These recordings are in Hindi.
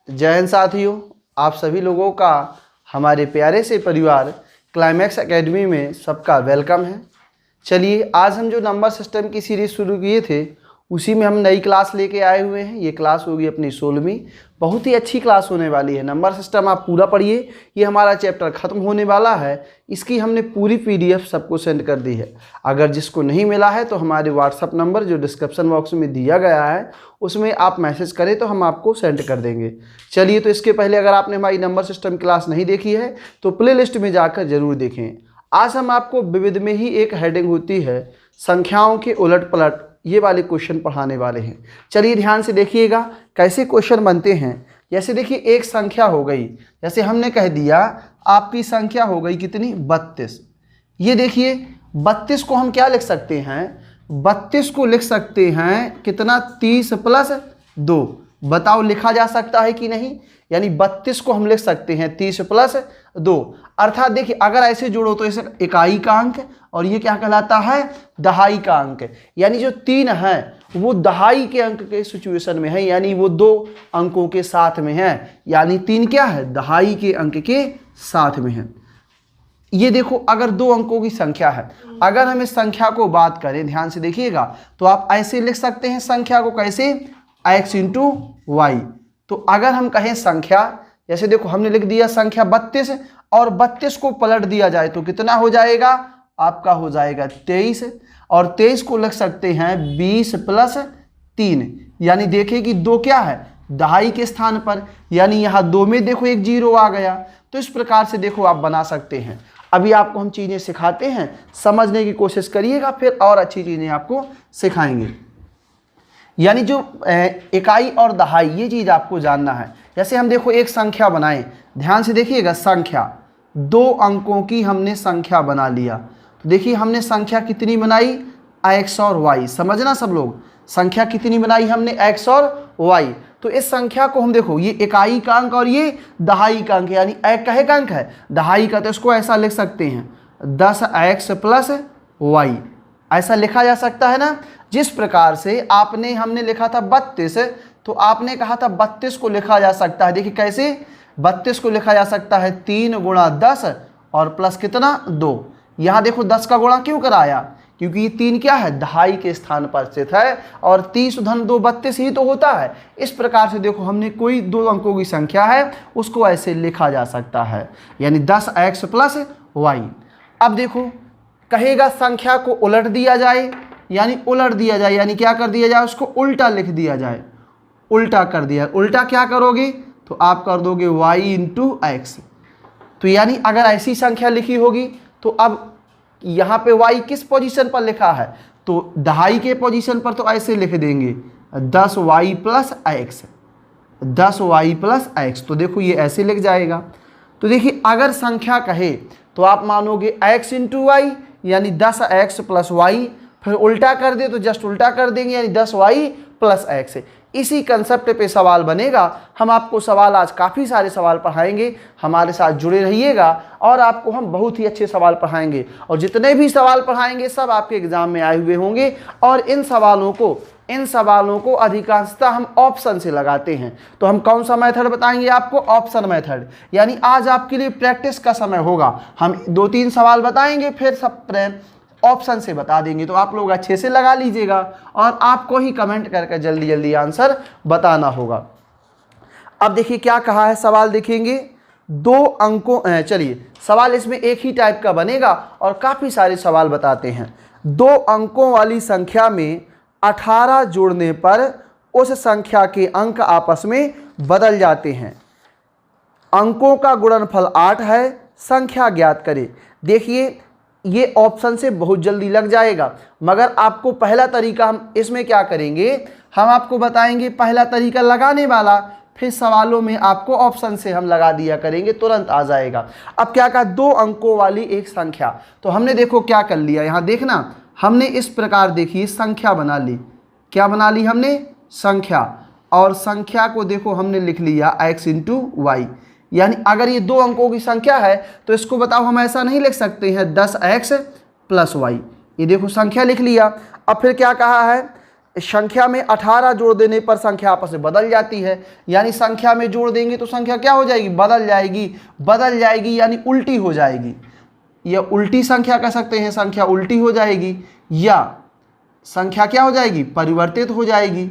जय हिंद साथियों, आप सभी लोगों का हमारे प्यारे से परिवार क्लाइमैक्स एकेडमी में सबका वेलकम है। चलिए, आज हम जो नंबर सिस्टम की सीरीज़ शुरू किए थे उसी में हम नई क्लास लेके आए हुए हैं। ये क्लास होगी अपनी 16वीं। बहुत ही अच्छी क्लास होने वाली है। नंबर सिस्टम आप पूरा पढ़िए, ये हमारा चैप्टर ख़त्म होने वाला है। इसकी हमने पूरी PDF सबको सेंड कर दी है। अगर जिसको नहीं मिला है तो हमारे व्हाट्सअप नंबर जो डिस्क्रिप्शन बॉक्स में दिया गया है उसमें आप मैसेज करें तो हम आपको सेंड कर देंगे। चलिए, तो इसके पहले अगर आपने हमारी नंबर सिस्टम क्लास नहीं देखी है तो प्लेलिस्ट में जाकर ज़रूर देखें। आज हम आपको विविध में ही एक हेडिंग होती है संख्याओं के उलट पलट, ये वाले क्वेश्चन पढ़ाने वाले हैं। चलिए ध्यान से देखिएगा कैसे क्वेश्चन बनते हैं। जैसे देखिए, एक संख्या हो गई, जैसे हमने कह दिया आपकी संख्या हो गई कितनी, 32। ये देखिए 32 को हम क्या लिख सकते हैं, 32 को लिख सकते हैं कितना, 30 + 2। बताओ लिखा जा सकता है कि नहीं। यानी 32 को हम लिख सकते हैं 30 + 2। अर्थात देखिए, अगर ऐसे जोड़ो तो इसे इकाई का अंक और ये क्या कहलाता है, दहाई का अंक। यानी जो 3 है वो दहाई के अंक के सिचुएशन में है, यानी वो 2 अंकों के साथ में है। यानी 3 क्या है, दहाई के अंक के साथ में है। ये देखो, अगर 2 अंकों की संख्या है, अगर हम इस संख्या को बात करें, ध्यान से देखिएगा, तो आप ऐसे लिख सकते हैं संख्या को, कैसे, x × y। तो अगर हम कहें संख्या, जैसे देखो हमने लिख दिया संख्या 32 और 32 को पलट दिया जाए तो कितना हो जाएगा, आपका हो जाएगा 23। और 23 को लिख सकते हैं 20 + 3। यानी देखिए कि 2 क्या है, दहाई के स्थान पर, यानी यहाँ 2 में देखो एक 0 आ गया। तो इस प्रकार से देखो आप बना सकते हैं। अभी आपको हम चीज़ें सिखाते हैं, समझने की कोशिश करिएगा, फिर और अच्छी चीज़ें आपको सिखाएंगे। यानी जो इकाई और दहाई, ये चीज़ आपको जानना है। जैसे हम देखो एक संख्या बनाएं, ध्यान से देखिएगा, संख्या 2 अंकों की हमने संख्या बना लिया। तो देखिए हमने संख्या कितनी बनाई, x और y। समझना सब लोग, संख्या कितनी बनाई हमने, x और y। तो इस संख्या को हम देखो, ये इकाई का अंक और ये दहाई का अंक, यानी कहे का अंक है, दहाई का, तो इसको ऐसा लिख सकते हैं 10x + y। ऐसा लिखा जा सकता है ना। जिस प्रकार से हमने लिखा था 32, तो आपने कहा था 32 को लिखा जा सकता है, देखिए कैसे, 32 को लिखा जा सकता है 3 × 10 और प्लस कितना, 2। यहाँ देखो 10 का गुणा क्यों कराया, क्योंकि ये 3 क्या है, दहाई के स्थान पर स्थित है और 30 + 2 32 ही तो होता है। इस प्रकार से देखो हमने कोई 2 अंकों की संख्या है उसको ऐसे लिखा जा सकता है, यानी 10x + y। अब देखो कहेगा संख्या को उलट दिया जाए, यानी उलट दिया जाए, यानी क्या कर दिया जाए, उसको उल्टा लिख दिया जाए, उल्टा कर दिया। उल्टा क्या करोगे, तो आप कर दोगे y × x। तो यानी अगर ऐसी संख्या लिखी होगी तो अब यहाँ पे y किस पोजीशन पर लिखा है, तो दहाई के पोजीशन पर, तो ऐसे लिख देंगे 10y + x, 10y + x। तो देखो ये ऐसे लिख जाएगा। तो देखिए अगर संख्या कहे तो आप मानोगे x × y, यानी 10x + y। फिर उल्टा कर दे तो जस्ट उल्टा कर देंगे, यानी 10y + x। इसी कंसेप्ट पे सवाल बनेगा। हम आपको सवाल आज काफ़ी सारे सवाल पढ़ाएंगे, हमारे साथ जुड़े रहिएगा और आपको हम बहुत ही अच्छे सवाल पढ़ाएंगे। और जितने भी सवाल पढ़ाएंगे सब आपके एग्जाम में आए हुए होंगे। और इन सवालों को अधिकांशतः हम ऑप्शन से लगाते हैं। तो हम कौन सा मेथड बताएंगे आपको, ऑप्शन मेथड। यानी आज आपके लिए प्रैक्टिस का समय होगा। हम 2-3 सवाल बताएंगे, फिर सब ऑप्शन से बता देंगे। तो आप लोग अच्छे से लगा लीजिएगा और आपको ही कमेंट करके जल्दी जल्दी आंसर बताना होगा। अब देखिए क्या कहा है, सवाल देखेंगे 2 अंकों, चलिए सवाल इसमें एक ही टाइप का बनेगा और काफ़ी सारे सवाल बताते हैं। 2 अंकों वाली संख्या में 18 जोड़ने पर उस संख्या के अंक आपस में बदल जाते हैं। अंकों का गुणनफल 8 है, संख्या ज्ञात करें। देखिए ये ऑप्शन से बहुत जल्दी लग जाएगा, मगर आपको पहला तरीका हम इसमें क्या करेंगे, हम आपको बताएंगे पहला तरीका लगाने वाला, फिर सवालों में आपको ऑप्शन से हम लगा दिया करेंगे, तुरंत आ जाएगा। अब क्या कहा, 2 अंकों वाली एक संख्या। तो हमने देखो क्या कर लिया, यहाँ देखना, हमने इस प्रकार देखिए संख्या बना ली। क्या बना ली हमने, संख्या। और संख्या को देखो हमने लिख लिया x × y। यानी अगर ये 2 अंकों की संख्या है तो इसको बताओ हम ऐसा नहीं लिख सकते हैं 10x + y। ये देखो संख्या लिख लिया। अब फिर क्या कहा है, संख्या में 18 जोड़ देने पर संख्या आपस में बदल जाती है, यानी संख्या में जोड़ देंगे तो संख्या क्या हो जाएगी, बदल जाएगी यानी उल्टी हो जाएगी। या उल्टी संख्या कह सकते हैं, संख्या उल्टी हो जाएगी, या संख्या क्या हो जाएगी, परिवर्तित हो जाएगी।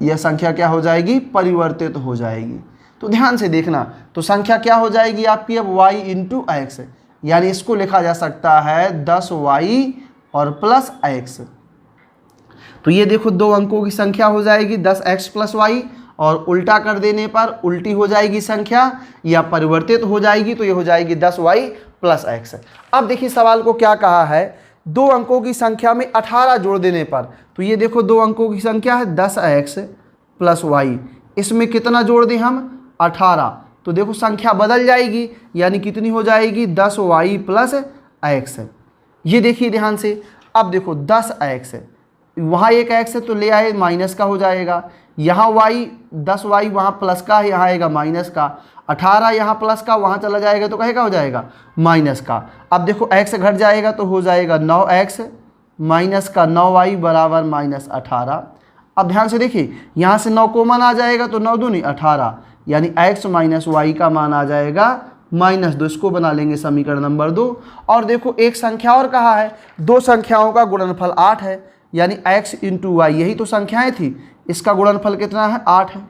यह संख्या क्या हो जाएगी, परिवर्तित हो जाएगी। तो ध्यान से देखना, तो संख्या क्या हो जाएगी आपकी अब y इंटू एक्स, यानी इसको लिखा जा सकता है 10y और प्लस x। तो ये देखो दो अंकों की संख्या हो जाएगी 10x प्लस y, और उल्टा कर देने पर उल्टी हो जाएगी संख्या या परिवर्तित हो जाएगी, तो ये हो जाएगी 10y प्लस x। अब देखिए सवाल को क्या कहा है, दो अंकों की संख्या में 18 जोड़ देने पर, तो ये देखो दो अंकों की संख्या है 10x प्लस y, इसमें कितना जोड़ दें हम, 18, तो देखो संख्या बदल जाएगी, यानी कितनी हो जाएगी 10y प्लस x। ये देखिए ध्यान से, अब देखो 10x, वहाँ एक x है तो ले आए माइनस का हो जाएगा, यहाँ y 10y वहाँ प्लस का है, यहाँ आएगा माइनस का, 18 यहाँ प्लस का वहाँ चला जाएगा तो कहेगा हो जाएगा माइनस का। अब देखो x घट जाएगा तो हो जाएगा 9x माइनस का 9y बराबर माइनस 18। अब ध्यान से देखिए, यहाँ से 9 कॉमन आ जाएगा तो 9 दूनी 18, यानी x माइनस वाई का मान आ जाएगा -2। इसको बना लेंगे समीकरण नंबर 2। और देखो एक संख्या और कहा है, दो संख्याओं का गुणनफल 8 है, यानी x इंटू वाई, यही तो संख्याएं थी, इसका गुणनफल कितना है, 8 है।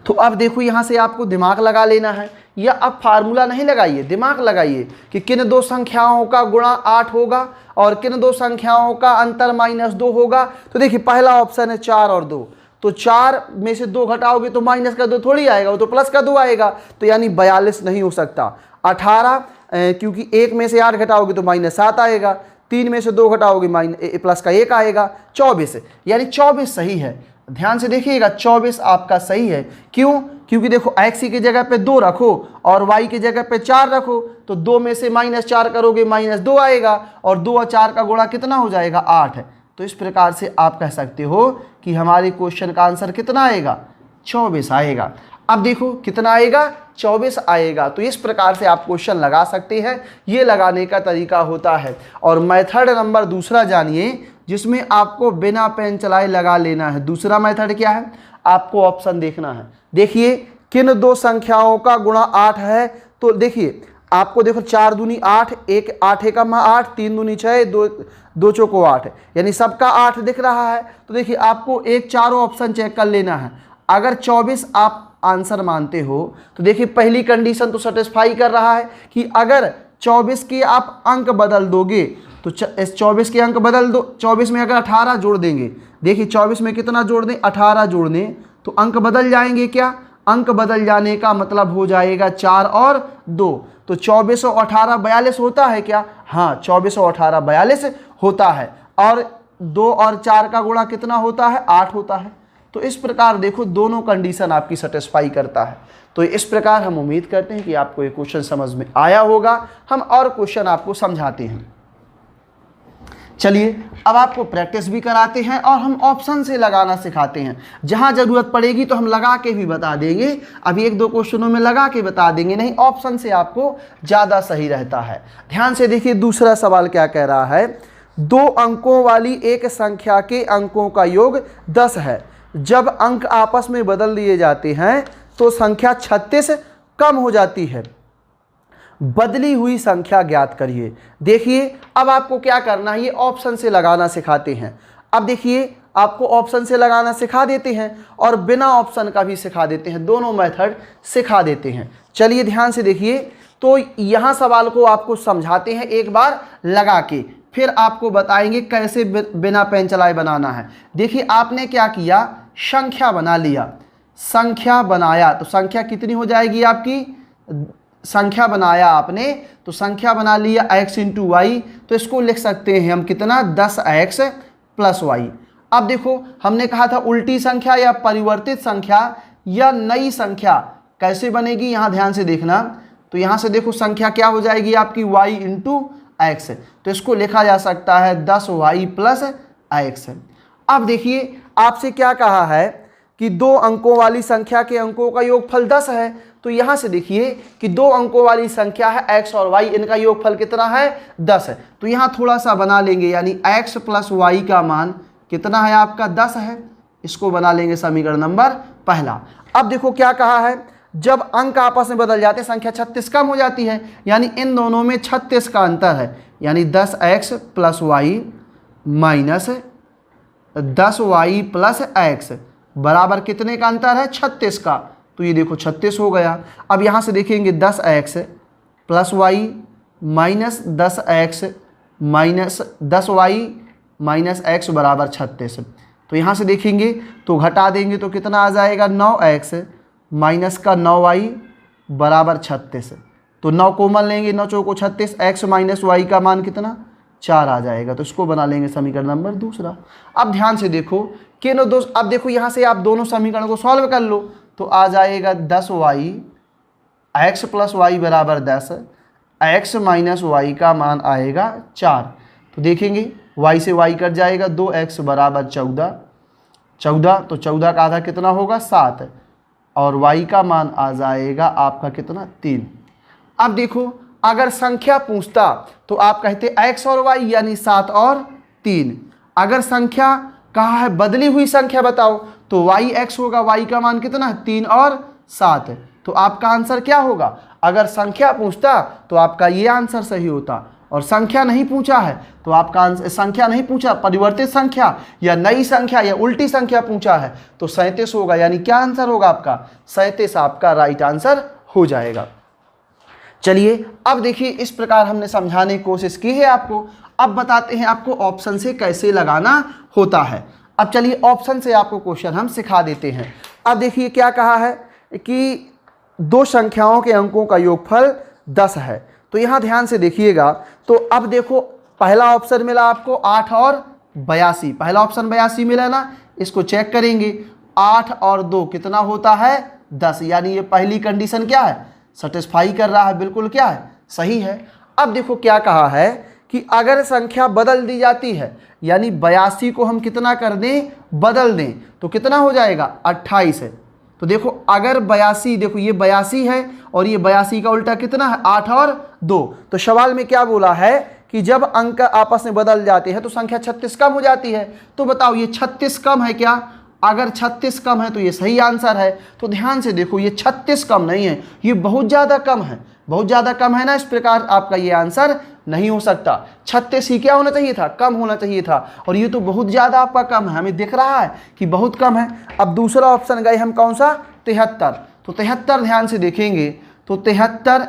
तो अब देखो यहाँ से आपको दिमाग लगा लेना है, या अब फार्मूला नहीं लगाइए, दिमाग लगाइए कि किन दो संख्याओं का गुणा 8 होगा और किन दो संख्याओं का अंतर -2 होगा। तो देखिए पहला ऑप्शन है 4 और 2, तो 4 में से 2 घटाओगे तो माइनस का 2 थोड़ी आएगा, वो तो प्लस का 2 आएगा, तो यानी 42 नहीं हो सकता। 18 क्योंकि 1 में से 8 घटाओगे तो -7 आएगा, 3 में से 2 घटाओगे प्लस का 1 आएगा, 24, यानी 24 सही है। ध्यान से देखिएगा 24 आपका सही है। क्यों? क्योंकि देखो x की जगह पे 2 रखो और y की जगह पे 4 रखो, तो 2 में से -4 करोगे -2 आएगा, और 2 और 4 का गुणा कितना हो जाएगा, 8 है। तो इस प्रकार से आप कह सकते हो कि हमारे क्वेश्चन का आंसर कितना आएगा, 24 आएगा। अब देखो कितना आएगा, 24 आएगा। तो इस प्रकार से आप क्वेश्चन लगा सकते हैं, ये लगाने का तरीका होता है। और मेथड नंबर दूसरा जानिए, जिसमें आपको बिना पेन चलाए लगा लेना है। दूसरा मेथड क्या है, आपको ऑप्शन देखना है। देखिए किन दो संख्याओं का गुणा 8 है, तो देखिए आपको देखो 4 दूनी 8, 8 एकम 8, 3 दूनी 6, 2 चौको 8, यानी सबका 8 दिख रहा है। तो देखिए आपको एक चारों ऑप्शन चेक कर लेना है। अगर 24 आप आंसर मानते हो तो देखिए पहली कंडीशन तो सेटिस्फाई कर रहा है कि अगर 24 के आप अंक बदल दोगे तो इस 24 के अंक बदल दो। 24 में अगर 18 जोड़ देंगे, देखिए 24 में कितना जोड़ दें, 18 जोड़ दें, तो अंक बदल जाएंगे। क्या अंक बदल जाने का मतलब हो जाएगा 4 और 2, तो 24 और 18 42 होता है क्या, हाँ 24 और 18 42 होता है। और 2 और 4 का गुणा कितना होता है, 8 होता है। तो इस प्रकार देखो दोनों कंडीशन आपकी सेटिस्फाई करता है। तो इस प्रकार हम उम्मीद करते हैं कि आपको ये क्वेश्चन समझ में आया होगा। हम और क्वेश्चन आपको समझाते हैं। चलिए अब आपको प्रैक्टिस भी कराते हैं और हम ऑप्शन से लगाना सिखाते हैं। जहां जरूरत पड़ेगी तो हम लगा के भी बता देंगे, अभी 1-2 क्वेश्चनों में लगा के बता देंगे, नहीं ऑप्शन से आपको ज़्यादा सही रहता है। ध्यान से देखिए दूसरा सवाल क्या कह रहा है, 2 अंकों वाली एक संख्या के अंकों का योग 10 है। जब अंक आपस में बदल दिए जाते हैं तो संख्या 36 कम हो जाती है। बदली हुई संख्या ज्ञात करिए। देखिए अब आपको क्या करना है, ये ऑप्शन से लगाना सिखाते हैं। अब देखिए आपको ऑप्शन से लगाना सिखा देते हैं और बिना ऑप्शन का भी सिखा देते हैं, दोनों मेथड सिखा देते हैं। चलिए ध्यान से देखिए, तो यहाँ सवाल को आपको समझाते हैं एक बार लगा के, फिर आपको बताएंगे कैसे बिना पेन चलाए बनाना है। देखिए आपने क्या किया, संख्या बना लिया, संख्या बनाया, तो संख्या कितनी हो जाएगी आपकी, संख्या बनाया आपने तो संख्या बना लिया x इंटू वाई, तो इसको लिख सकते हैं हम कितना, 10x प्लस वाई। अब देखो हमने कहा था उल्टी संख्या या परिवर्तित संख्या या नई संख्या कैसे बनेगी, यहाँ ध्यान से देखना। तो यहाँ से देखो संख्या क्या हो जाएगी आपकी y इंटू एक्स, तो इसको लिखा जा सकता है 10y प्लस x। अब देखिए आपसे क्या कहा है कि 2 अंकों वाली संख्या के अंकों का योगफल 10 है, तो यहाँ से देखिए कि दो अंकों वाली संख्या है x और y, इनका योगफल कितना है 10 है। तो यहाँ थोड़ा सा बना लेंगे, यानी x प्लस वाई का मान कितना है आपका 10 है। इसको बना लेंगे समीकरण नंबर पहला। अब देखो क्या कहा है, जब अंक आपस में बदल जाते हैं संख्या 36 कम हो जाती है, यानी इन दोनों में 36 का अंतर है, यानी 10x plus Y minus 10y plus x बराबर कितने का अंतर है 36 का। तो ये देखो 36 हो गया। अब यहाँ से देखेंगे 10x plus Y minus 10x minus 10y minus x बराबर 36। तो यहाँ से देखेंगे तो घटा देंगे तो कितना आ जाएगा 9x माइनस का 9y बराबर 36। तो 9 कॉमन लेंगे, 9 चौको 36, x माइनस वाई का मान कितना 4 आ जाएगा। तो इसको बना लेंगे समीकरण नंबर दूसरा। अब ध्यान से देखो कि नो दोस्त, अब देखो यहाँ से आप दोनों समीकरण को सॉल्व कर लो तो आ जाएगा 10y x प्लस वाई बराबर 10, x माइनस वाई का मान आएगा 4। तो देखेंगे y से y कट जाएगा, 2x बराबर 14, तो 14 का आधा कितना होगा 7, और y का मान आ जाएगा आपका कितना 3। अब देखो अगर संख्या पूछता तो आप कहते x और y यानी 7 और 3। अगर संख्या कहा है बदली हुई संख्या बताओ तो y x होगा, y का मान कितना है 3 और 7। तो आपका आंसर क्या होगा, अगर संख्या पूछता तो आपका ये आंसर सही होता, और संख्या नहीं पूछा है तो आपका आंसर, संख्या नहीं पूछा परिवर्तित संख्या या नई संख्या या उल्टी संख्या पूछा है तो 37 होगा, यानी क्या आंसर होगा आपका 37 आपका राइट आंसर हो जाएगा। चलिए अब देखिए इस प्रकार हमने समझाने की कोशिश की है आपको। अब बताते हैं आपको ऑप्शन से कैसे लगाना होता है। अब चलिए ऑप्शन से आपको क्वेश्चन हम सिखा देते हैं। अब देखिए क्या कहा है कि दो संख्याओं के अंकों का योगफल 10 है। तो यहाँ ध्यान से देखिएगा, तो अब देखो पहला ऑप्शन मिला आपको 8 और 82, पहला ऑप्शन 82 मिला ना, इसको चेक करेंगे 8 और 2 कितना होता है 10, यानी ये पहली कंडीशन क्या है सेटिस्फाई कर रहा है, बिल्कुल क्या है सही है। अब देखो क्या कहा है कि अगर संख्या बदल दी जाती है, यानी 82 को हम कितना कर दें बदल दें तो कितना हो जाएगा 28 है। तो देखो अगर 82, देखो ये 82 है और ये 82 का उल्टा कितना है 8 और 2। तो सवाल में क्या बोला है कि जब अंक आपस में बदल जाते हैं तो संख्या 36 कम हो जाती है। तो बताओ ये 36 कम है क्या, अगर 36 कम है तो ये सही आंसर है। तो ध्यान से देखो ये 36 कम नहीं है, ये बहुत ज़्यादा कम है, बहुत ज़्यादा कम है ना, इस प्रकार आपका ये आंसर नहीं हो सकता। 36 ही क्या होना चाहिए था कम होना चाहिए था, और ये तो बहुत ज़्यादा आपका कम है, हमें दिख रहा है कि बहुत कम है। अब दूसरा ऑप्शन गए हम कौन सा 73। तो 73 ध्यान से देखेंगे तो 73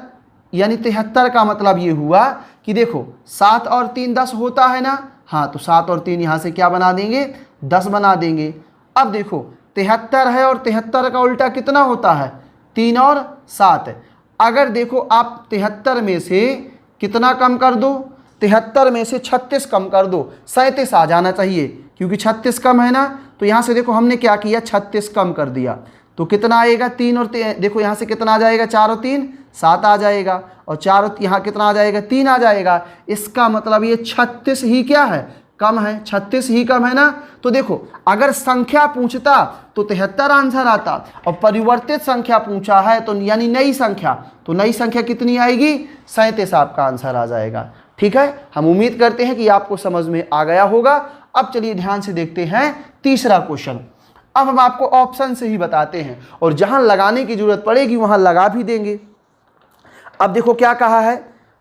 यानी 73 का मतलब ये हुआ कि देखो 7 और 3 10 होता है ना, हाँ तो 7 और 3 यहाँ से क्या बना देंगे 10 बना देंगे। अब देखो 73 है और 73 का उल्टा कितना होता है 3 और 7। अगर देखो आप 73 में से कितना कम कर दो, 73 में से 36 कम कर दो, 37 आ जाना चाहिए क्योंकि 36 कम है ना। तो यहाँ से देखो हमने क्या किया 36 कम कर दिया तो कितना आएगा 3 और देखो यहाँ से कितना आ जाएगा 4 और 3 7 आ जाएगा, और 4 और यहाँ कितना आ जाएगा 3 आ जाएगा। इसका मतलब ये 36 ही क्या है कम है, 36 ही कम है ना। तो देखो अगर संख्या पूछता तो 73 आंसर आता, और परिवर्तित संख्या पूछा है तो यानी नई संख्या, तो नई संख्या कितनी आएगी 37 आपका आंसर आ जाएगा। ठीक है, हम उम्मीद करते हैं कि आपको समझ में आ गया होगा। अब चलिए ध्यान से देखते हैं तीसरा क्वेश्चन। अब हम आपको ऑप्शन से ही बताते हैं और जहां लगाने की जरूरत पड़ेगी वहां लगा भी देंगे। अब देखो क्या कहा है,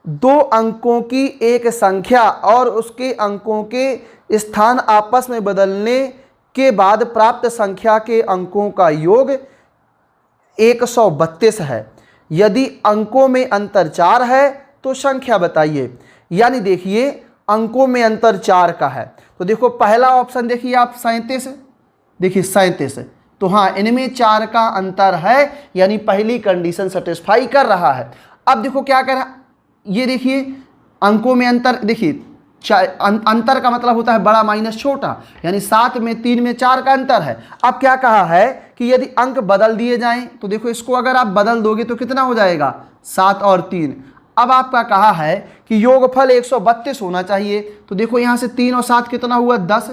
दो अंकों की एक संख्या और उसके अंकों के स्थान आपस में बदलने के बाद प्राप्त संख्या के अंकों का योग 132 है। यदि अंकों में अंतर 4 है तो संख्या बताइए। यानी देखिए अंकों में अंतर 4 का है, तो देखो पहला ऑप्शन देखिए आप 37, देखिए 37, तो हाँ इनमें 4 का अंतर है, यानी पहली कंडीशन सेटिस्फाई कर रहा है। अब देखो क्या कर रहा, ये देखिए अंकों में अंतर, देखिए अंतर का मतलब होता है बड़ा माइनस छोटा, यानी 7 में 3 में 4 का अंतर है। अब क्या कहा है कि यदि अंक बदल दिए जाएं तो देखो इसको अगर आप बदल दोगे तो कितना हो जाएगा 7 और 3। अब आपका कहा है कि योगफल 132 होना चाहिए, तो देखो यहाँ से 3 और 7 कितना हुआ 10,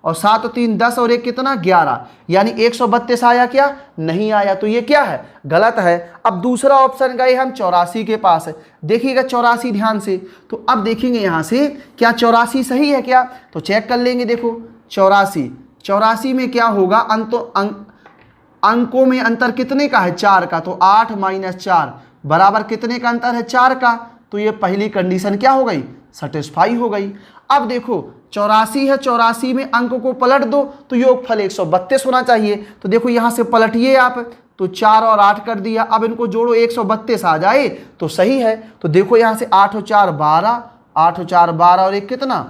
और 7 और 3 10 और 1 कितना 11, यानी 132 आया क्या, नहीं आया, तो ये क्या है, गलत है। अब दूसरा ऑप्शन गए हम 84 के पास, देखिएगा 84 ध्यान से, तो अब देखेंगे यहाँ से क्या 84 सही है क्या, तो चेक कर लेंगे। देखो 84 में क्या होगा, अंकों में अंतर कितने का है, 4 का, तो 8 - 4 बराबर कितने का अंतर है, 4 का, तो ये पहली कंडीशन क्या हो गई, सेटिस्फाई हो गई। अब देखो 84 है, 84 में अंक को पलट दो तो योगफल 132 होना चाहिए, तो देखो यहाँ से पलटिए आप, तो 4 और 8 कर दिया, अब इनको जोड़ो 132 आ जाए तो सही है। तो देखो यहाँ से 8 और 4 12, 8 और 4 12 और 1 कितना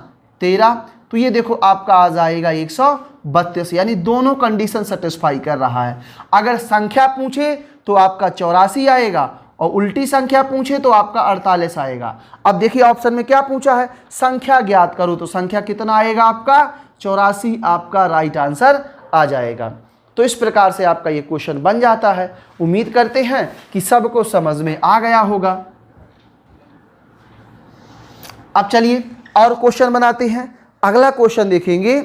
13, तो ये देखो आपका आ जाएगा 132, यानी दोनों कंडीशन सेटिस्फाई कर रहा है। अगर संख्या पूछे तो आपका 84 आएगा और उल्टी संख्या पूछे तो आपका 48 आएगा। अब देखिए ऑप्शन में क्या पूछा है, संख्या ज्ञात करो, तो संख्या कितना आएगा आपका 84, आपका राइट आंसर आ जाएगा। तो इस प्रकार से आपका ये क्वेश्चन बन जाता है। उम्मीद करते हैं कि सबको समझ में आ गया होगा। अब चलिए और क्वेश्चन बनाते हैं। अगला क्वेश्चन देखेंगे,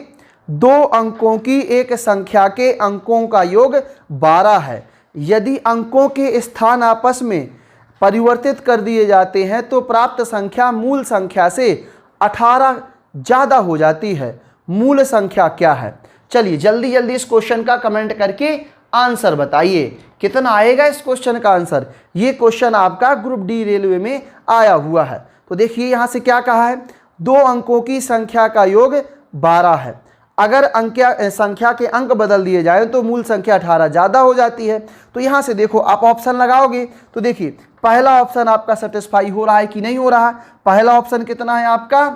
2 अंकों की एक संख्या के अंकों का योग 12 है। यदि अंकों के स्थान आपस में परिवर्तित कर दिए जाते हैं तो प्राप्त संख्या मूल संख्या से 18 ज़्यादा हो जाती है। मूल संख्या क्या है? चलिए जल्दी जल्दी इस क्वेश्चन का कमेंट करके आंसर बताइए, कितना आएगा इस क्वेश्चन का आंसर। ये क्वेश्चन आपका ग्रुप डी रेलवे में आया हुआ है। तो देखिए यहाँ से क्या कहा है, 2 अंकों की संख्या का योग 12 है। अगर संख्या के अंक बदल दिए जाए तो मूल संख्या 18 ज़्यादा हो जाती है। तो यहाँ से देखो आप ऑप्शन लगाओगे तो देखिए पहला ऑप्शन आपका सेटिस्फाई हो रहा है कि नहीं हो रहा। पहला ऑप्शन कितना है आपका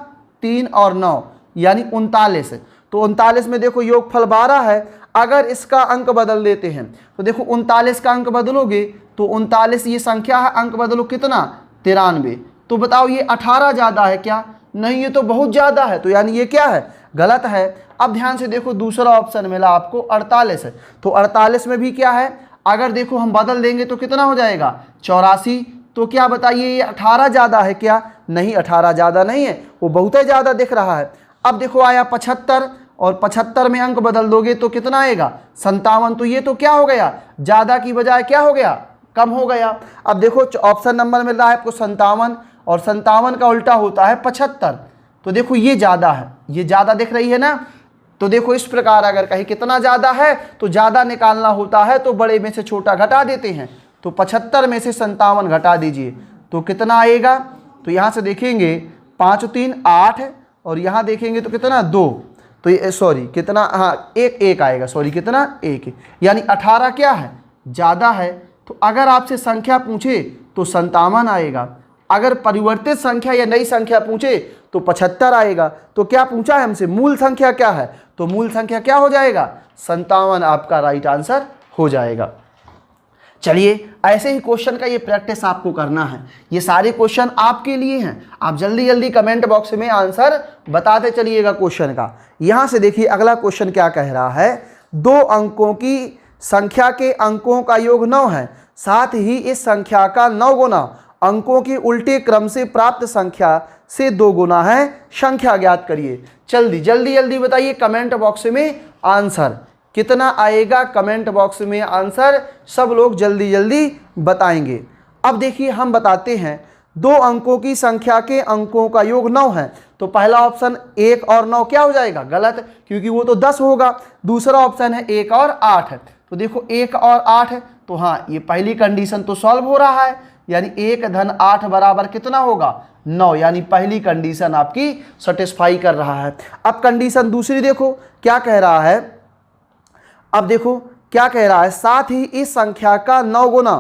3 और 9 यानी 39। तो 39 में देखो योगफल 12 है। अगर इसका अंक बदल देते हैं तो देखो 39 का अंक बदलोगे तो 39 ये संख्या है, अंक बदलो कितना 93। तो बताओ ये 18 ज़्यादा है क्या? नहीं, ये तो बहुत ज़्यादा है, तो यानी ये क्या है, गलत है। अब ध्यान से देखो दूसरा ऑप्शन मिला आपको 48 है। तो 48 में भी क्या है, अगर देखो हम बदल देंगे तो कितना हो जाएगा 84। तो क्या बताइए ये 18 ज़्यादा है क्या? नहीं, 18 ज़्यादा नहीं है, वो बहुत ही ज़्यादा दिख रहा है। अब देखो आया 75 और 75 में अंक बदल दोगे तो कितना आएगा 57। तो ये तो क्या हो गया, ज़्यादा की बजाय क्या हो गया, कम हो गया। अब देखो ऑप्शन नंबर मिल रहा है आपको 57 और 57 का उल्टा होता है 75। तो देखो ये ज़्यादा है, ये ज़्यादा दिख रही है ना। तो देखो इस प्रकार अगर कहीं कितना ज़्यादा है तो ज़्यादा निकालना होता है तो बड़े में से छोटा घटा देते हैं। तो 75 में से 57 घटा दीजिए तो कितना आएगा। तो यहाँ से देखेंगे 5 और 3 8 और यहाँ देखेंगे तो कितना 2। तो ये सॉरी कितना, हाँ 1 आएगा, सॉरी कितना 1, यानी 18 क्या है, ज़्यादा है। तो अगर आपसे संख्या पूछे तो 57 आएगा। अगर परिवर्तित संख्या या नई संख्या पूछे तो 75 आएगा। तो क्या पूछा है हमसे, मूल संख्या क्या है, तो मूल संख्या क्या हो जाएगा 57, आपका राइट आंसर हो जाएगा। चलिए ऐसे ही क्वेश्चन का ये प्रैक्टिस आपको करना है। ये सारे क्वेश्चन आपके लिए हैं, आप जल्दी जल्दी कमेंट बॉक्स में आंसर बताते चलिएगा क्वेश्चन का। यहाँ से देखिए अगला क्वेश्चन क्या कह रहा है, 2 अंकों की संख्या के अंकों का योग 9 है, साथ ही इस संख्या का 9 गुना अंकों के उल्टे क्रम से प्राप्त संख्या से 2 गुना है, संख्या ज्ञात करिए। जल्दी जल्दी बताइए कमेंट बॉक्स में आंसर कितना आएगा, कमेंट बॉक्स में आंसर सब लोग जल्दी जल्दी बताएंगे। अब देखिए हम बताते हैं 2 अंकों की संख्या के अंकों का योग 9 है। तो पहला ऑप्शन 1 और 9 क्या हो जाएगा, गलत, क्योंकि वो तो 10 होगा। दूसरा ऑप्शन है 1 और 8 है। तो देखो 1 और 8 है, तो हाँ ये पहली कंडीशन तो सॉल्व हो रहा है, यानी 1 धन 8 बराबर कितना होगा 9, यानी पहली कंडीशन आपकी सेटिस्फाई कर रहा है। अब कंडीशन दूसरी देखो क्या कह रहा है। अब देखो क्या कह रहा है, साथ ही इस संख्या का 9 गुना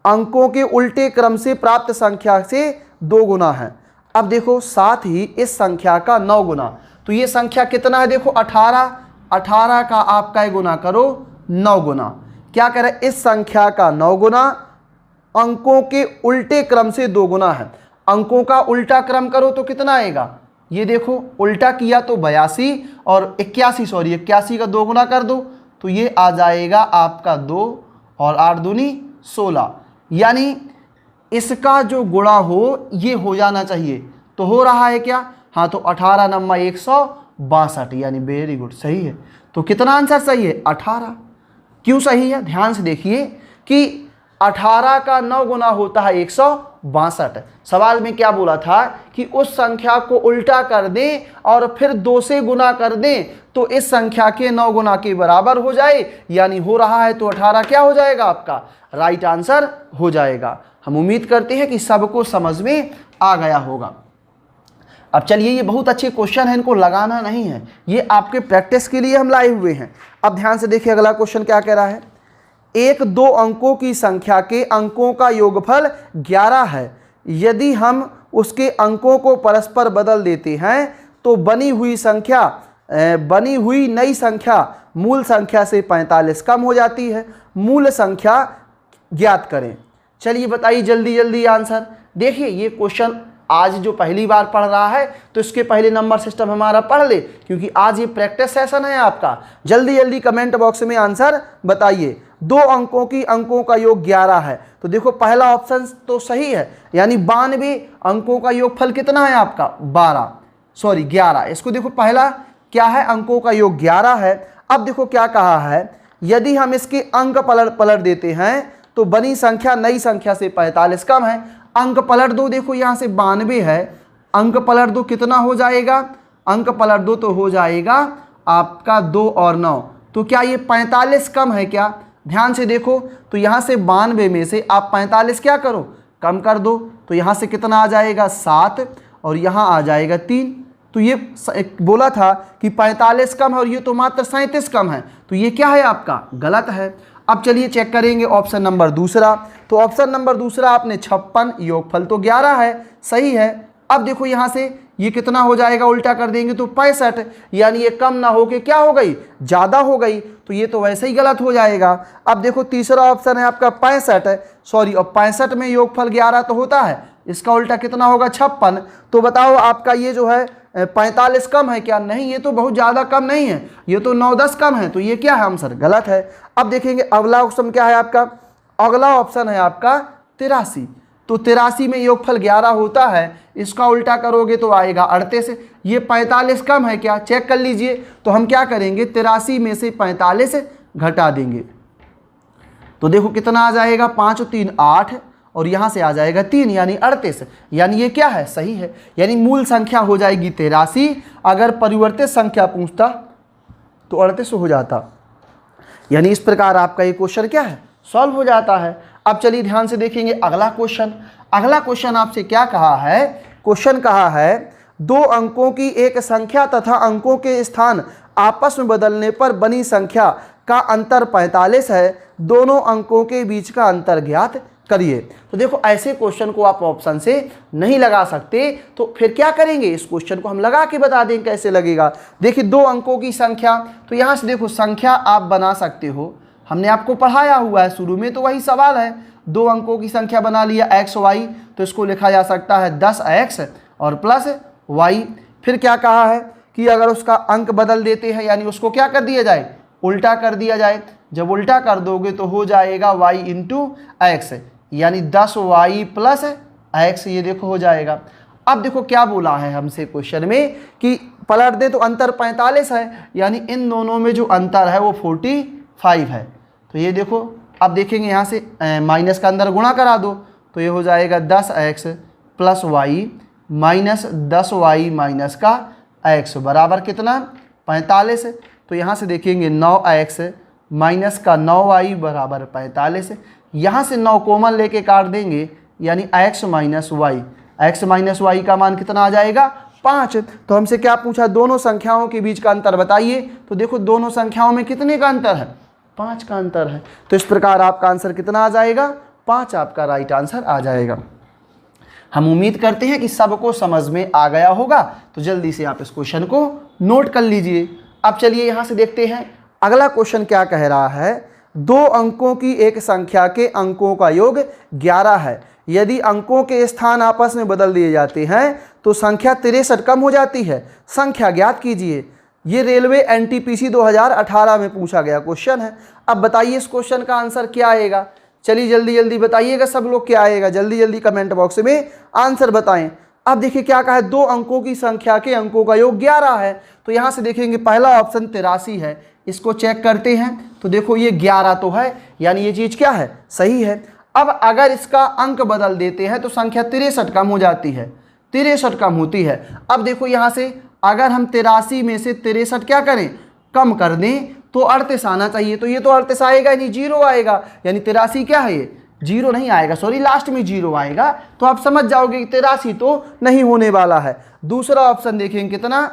अंकों के उल्टे क्रम से प्राप्त संख्या से 2 गुना है। अब देखो साथ ही इस संख्या का 9 गुना, तो ये संख्या कितना है, देखो 18 का आपका गुना करो 9 गुना। क्या कह रहा है, इस संख्या का 9 गुना अंकों के उल्टे क्रम से 2 गुना है। अंकों का उल्टा क्रम करो तो कितना आएगा, ये देखो उल्टा किया तो 82 और 81 का 2 गुना कर दो तो ये आ जाएगा आपका 2 और 8 दूनी 16, यानी इसका जो गुणा हो ये हो जाना चाहिए। तो हो रहा है क्या, हाँ तो 18 नम्मा 100 62, यानी वेरी गुड, सही है। तो कितना आंसर सही है? 18। क्यों सही है? ध्यान से देखिए कि 18 का 9 गुना होता है 162। सवाल में क्या बोला था कि उस संख्या को उल्टा कर दें और फिर 2 से गुना कर दें तो इस संख्या के 9 गुना के बराबर हो जाए, यानी हो रहा है, तो 18 क्या हो जाएगा? आपका राइट आंसर हो जाएगा। हम उम्मीद करते हैं कि सबको समझ में आ गया होगा। अब चलिए, ये बहुत अच्छे क्वेश्चन है, इनको लगाना नहीं है, ये आपके प्रैक्टिस के लिए हम लाए हुए हैं। अब ध्यान से देखिए अगला क्वेश्चन क्या कह रहा है। एक 2 अंकों की संख्या के अंकों का योगफल 11 है। यदि हम उसके अंकों को परस्पर बदल देते हैं तो बनी हुई नई संख्या मूल संख्या से 45 कम हो जाती है। मूल संख्या ज्ञात करें। चलिए बताइए जल्दी जल्दी आंसर। देखिए ये क्वेश्चन आज जो पहली बार पढ़ रहा है तो इसके पहले नंबर सिस्टम हमारा पढ़ ले, क्योंकि आज ये प्रैक्टिस सेशन है आपका। जल्दी जल्दी कमेंट बॉक्स में आंसर बताइए। 2 अंकों की अंकों का योग 11 है, तो देखो पहला ऑप्शन तो सही है, यानी 92 अंकों का योगफल कितना है आपका? 11। इसको देखो पहला क्या है? अंकों का योग 11 है। अब देखो क्या कहा है, यदि हम इसके अंक पलट देते हैं तो बनी संख्या नई संख्या से 45 कम है। अंक पलट दो, देखो यहाँ से 92 है, अंक पलट दो कितना हो जाएगा? अंक पलट दो तो हो जाएगा आपका 2 और 9, तो क्या ये 45 कम है क्या? ध्यान से देखो, तो यहाँ से 92 में से आप 45 क्या करो? कम कर दो, तो यहाँ से कितना आ जाएगा? 7 और यहाँ आ जाएगा 3। तो ये बोला था कि 45 कम है और ये तो मात्र 37 कम है, तो ये क्या है आपका? गलत है। अब चलिए चेक करेंगे ऑप्शन नंबर दूसरा। तो ऑप्शन नंबर दूसरा आपने 56, योगफल तो 11 है, सही है। अब देखो यहाँ से ये कितना हो जाएगा? उल्टा कर देंगे तो 65, यानी ये कम ना होके क्या हो गई? ज़्यादा हो गई, तो ये तो वैसे ही गलत हो जाएगा। अब देखो तीसरा ऑप्शन है आपका 65, सॉरी, और 65 में योगफल 11 तो होता है, इसका उल्टा कितना होगा? 56। तो बताओ आपका ये जो है 45 कम है क्या? नहीं, ये तो बहुत ज़्यादा कम नहीं है, ये तो 9-10 कम है, तो ये क्या है आंसर? गलत है। अब देखेंगे अगला ऑप्शन क्या है आपका। अगला ऑप्शन है आपका 83। तो 83 में योगफल 11 होता है, इसका उल्टा करोगे तो आएगा 38। ये 45 कम है क्या? चेक कर लीजिए। तो हम क्या करेंगे? 83 में से 45 घटा देंगे, तो देखो कितना आ जाएगा? 5 और 3 8, और यहाँ से आ जाएगा 3, यानी 38। यानी ये क्या है? सही है। यानी मूल संख्या हो जाएगी 83। अगर परिवर्तित संख्या पूछता तो 38 हो जाता। यानी इस प्रकार आपका ये क्वेश्चन क्या है? सॉल्व हो जाता है। अब चलिए ध्यान से देखेंगे अगला क्वेश्चन। अगला क्वेश्चन आपसे क्या कहा है? क्वेश्चन कहा है 2 अंकों की एक संख्या तथा अंकों के स्थान आपस में बदलने पर बनी संख्या का अंतर 45 है। दोनों अंकों के बीच का अंतर ज्ञात करिए। तो देखो ऐसे क्वेश्चन को आप ऑप्शन से नहीं लगा सकते, तो फिर क्या करेंगे? इस क्वेश्चन को हम लगा के बता दें कैसे लगेगा। देखिए 2 अंकों की संख्या, तो यहाँ से देखो संख्या आप बना सकते हो, हमने आपको पढ़ाया हुआ है शुरू में, तो वही सवाल है। 2 अंकों की संख्या बना लिया x y, तो इसको लिखा जा सकता है 10x और प्लस y। फिर क्या कहा है कि अगर उसका अंक बदल देते हैं, यानी उसको क्या कर दिया जाए? उल्टा कर दिया जाए। जब उल्टा कर दोगे तो हो जाएगा y इंटू एक्स, यानी 10y प्लस x, ये देखो हो जाएगा। अब देखो क्या बोला है हमसे क्वेश्चन में कि पलट दे तो अंतर 45 है, यानी इन दोनों में जो अंतर है वो 45 है। तो ये देखो, अब देखेंगे यहाँ से माइनस का अंदर गुणा करा दो, तो ये हो जाएगा 10x plus y minus 10y minus का x बराबर कितना? 45। तो यहाँ से देखेंगे 9x माइनस का 9y बराबर 45। यहाँ से 9 कॉमन लेके काट देंगे, यानी x minus Y, x minus Y का मान कितना आ जाएगा? 5। तो हमसे क्या पूछा? दोनों संख्याओं के बीच का अंतर बताइए। तो देखो दोनों संख्याओं में कितने का अंतर है? 5 का अंतर है। तो इस प्रकार आपका आंसर कितना आ जाएगा? 5 आपका राइट आंसर आ जाएगा। हम उम्मीद करते हैं कि सबको समझ में आ गया होगा, तो जल्दी से आप इस क्वेश्चन को नोट कर लीजिए। अब चलिए यहाँ से देखते हैं अगला क्वेश्चन क्या कह रहा है। 2 अंकों की एक संख्या के अंकों का योग 11 है। यदि अंकों के स्थान आपस में बदल दिए जाते हैं तो संख्या 63 कम हो जाती है। संख्या ज्ञात कीजिए। ये रेलवे एनटीपीसी 2018 में पूछा गया क्वेश्चन है। अब बताइए इस क्वेश्चन का आंसर क्या आएगा। चलिए जल्दी जल्दी बताइएगा सब लोग, क्या आएगा? जल्दी जल्दी कमेंट बॉक्स में आंसर बताएं। अब देखिए क्या कहा है, 2 अंकों की संख्या के अंकों का योग 11 है। तो यहाँ से देखेंगे पहला ऑप्शन 83 है, इसको चेक करते हैं। तो देखो ये 11 तो है, यानी ये चीज़ क्या है, सही है। अब अगर इसका अंक बदल देते हैं तो संख्या 63 कम हो जाती है, 63 कम होती है। अब देखो यहाँ से अगर हम 83 में से 63 क्या करें, कम कर दें तो 38 आना चाहिए। तो ये तो 38 आएगा नहीं, 0 आएगा, यानी 83 क्या है, ये 0 नहीं आएगा, सॉरी लास्ट में 0 आएगा। तो आप समझ जाओगे कि 83 तो नहीं होने वाला है। दूसरा ऑप्शन देखेंगे कितना,